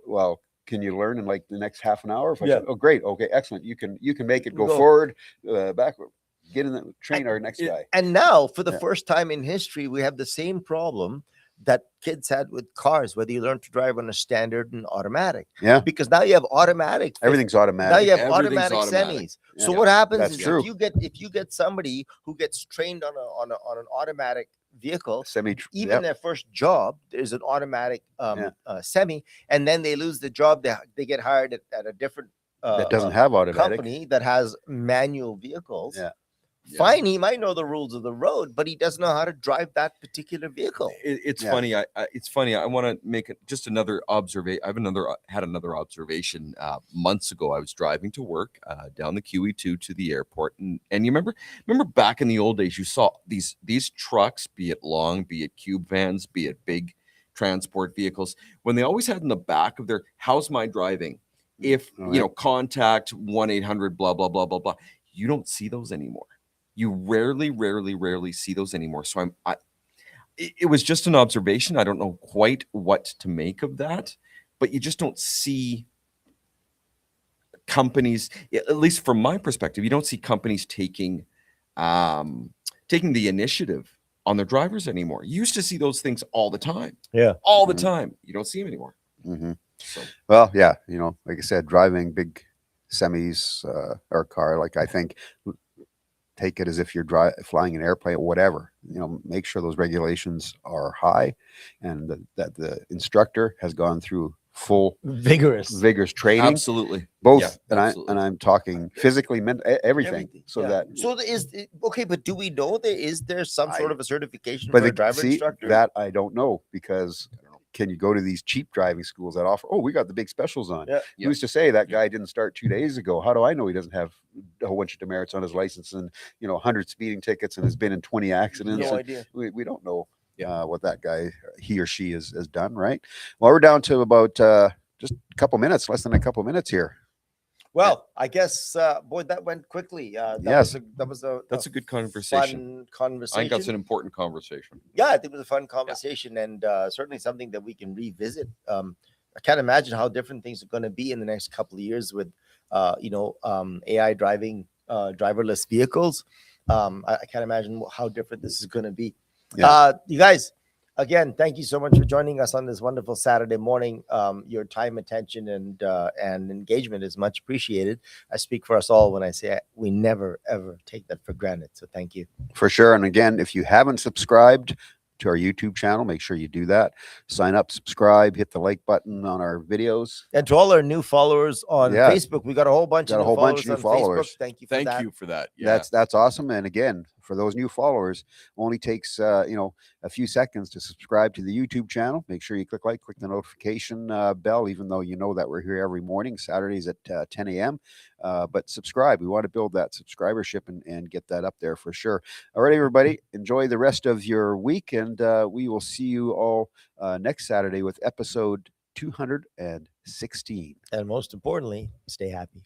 [SPEAKER 1] Well, can you learn in like the next half an hour? If I said, oh, great, okay, excellent. You can make it go forward, backward. Get in the train our next guy.
[SPEAKER 3] And now, for the first time in history, we have the same problem that kids had with cars, whether you learn to drive on a standard and automatic.
[SPEAKER 1] Yeah.
[SPEAKER 3] Because now you have automatic.
[SPEAKER 1] Everything's automatic.
[SPEAKER 3] Now you have
[SPEAKER 2] Everything's
[SPEAKER 3] automatic
[SPEAKER 2] automatic.
[SPEAKER 3] semis.
[SPEAKER 1] Yeah.
[SPEAKER 3] So what happens
[SPEAKER 1] That's
[SPEAKER 3] is
[SPEAKER 1] true.
[SPEAKER 3] if you get somebody who gets trained on an automatic vehicle, even their first job is an automatic semi, and then they lose the job, they get hired at a different
[SPEAKER 1] that doesn't have automatic
[SPEAKER 3] company that has manual vehicles.
[SPEAKER 1] Yeah.
[SPEAKER 3] Fine, he might know the rules of the road, but he doesn't know how to drive that particular vehicle.
[SPEAKER 2] It's funny. It's funny. I want to make just another observation. I've had another observation months ago. I was driving to work down the QE2 to the airport, and you remember back in the old days, you saw these trucks, be it long, be it cube vans, be it big transport vehicles, when they always had in the back of their "How's my driving?" If contact 1-800 blah blah blah blah blah. You don't see those anymore. You rarely see those anymore. So it was just an observation. I don't know quite what to make of that, but you just don't see companies, at least from my perspective, you don't see companies taking the initiative on their drivers anymore. You used to see those things all the time.
[SPEAKER 3] Yeah.
[SPEAKER 2] All the time. You don't see them anymore.
[SPEAKER 1] Mm-hmm.
[SPEAKER 2] So.
[SPEAKER 1] Well, yeah, like I said, driving big semis or car, like I think, take it as if you're flying an airplane or whatever. Make sure those regulations are high, and that the instructor has gone through full vigorous training.
[SPEAKER 2] Absolutely,
[SPEAKER 1] both.
[SPEAKER 2] Yeah, absolutely.
[SPEAKER 1] And I'm talking physically, everything. So that
[SPEAKER 3] okay. But do we know is there some sort of a certification
[SPEAKER 1] for
[SPEAKER 3] a driver instructor?
[SPEAKER 1] That I don't know, because can you go to these cheap driving schools that offer, we got the big specials on? Who's to say that guy didn't start 2 days ago? How do I know he doesn't have a whole bunch of demerits on his license and 100 speeding tickets and has been in 20 accidents?
[SPEAKER 3] No idea.
[SPEAKER 1] We don't know what that guy, he or she has done, right? Well, we're down to about just a couple minutes, less than a couple minutes here.
[SPEAKER 3] Well, I guess, boy, that went quickly.
[SPEAKER 1] That's
[SPEAKER 2] a good conversation.
[SPEAKER 3] Fun conversation.
[SPEAKER 2] I think that's an important conversation.
[SPEAKER 3] Yeah, I think it was a fun conversation, and certainly something that we can revisit. I can't imagine how different things are going to be in the next couple of years with, AI driving driverless vehicles. I can't imagine how different this is going to be.
[SPEAKER 1] Yeah.
[SPEAKER 3] You guys, again, thank you so much for joining us on this wonderful Saturday morning. Your time, attention, and engagement is much appreciated. I speak for us all when I say we never, ever take that for granted. So thank you.
[SPEAKER 1] For sure. And again, if you haven't subscribed to our YouTube channel, make sure you do that. Sign up, subscribe, hit the like button on our videos.
[SPEAKER 3] And to all our new followers on Facebook, we got a whole bunch of new followers.
[SPEAKER 1] Thank
[SPEAKER 3] you
[SPEAKER 2] for that. Yeah.
[SPEAKER 1] That's awesome. And again, for those new followers, only takes a few seconds to subscribe to the YouTube channel. Make sure you click the notification bell, even though you know that we're here every morning, Saturdays at 10 a.m. But subscribe. We want to build that subscribership and get that up there for sure. All right, everybody, enjoy the rest of your week, and we will see you all next Saturday with episode 216.
[SPEAKER 3] And most importantly, stay happy.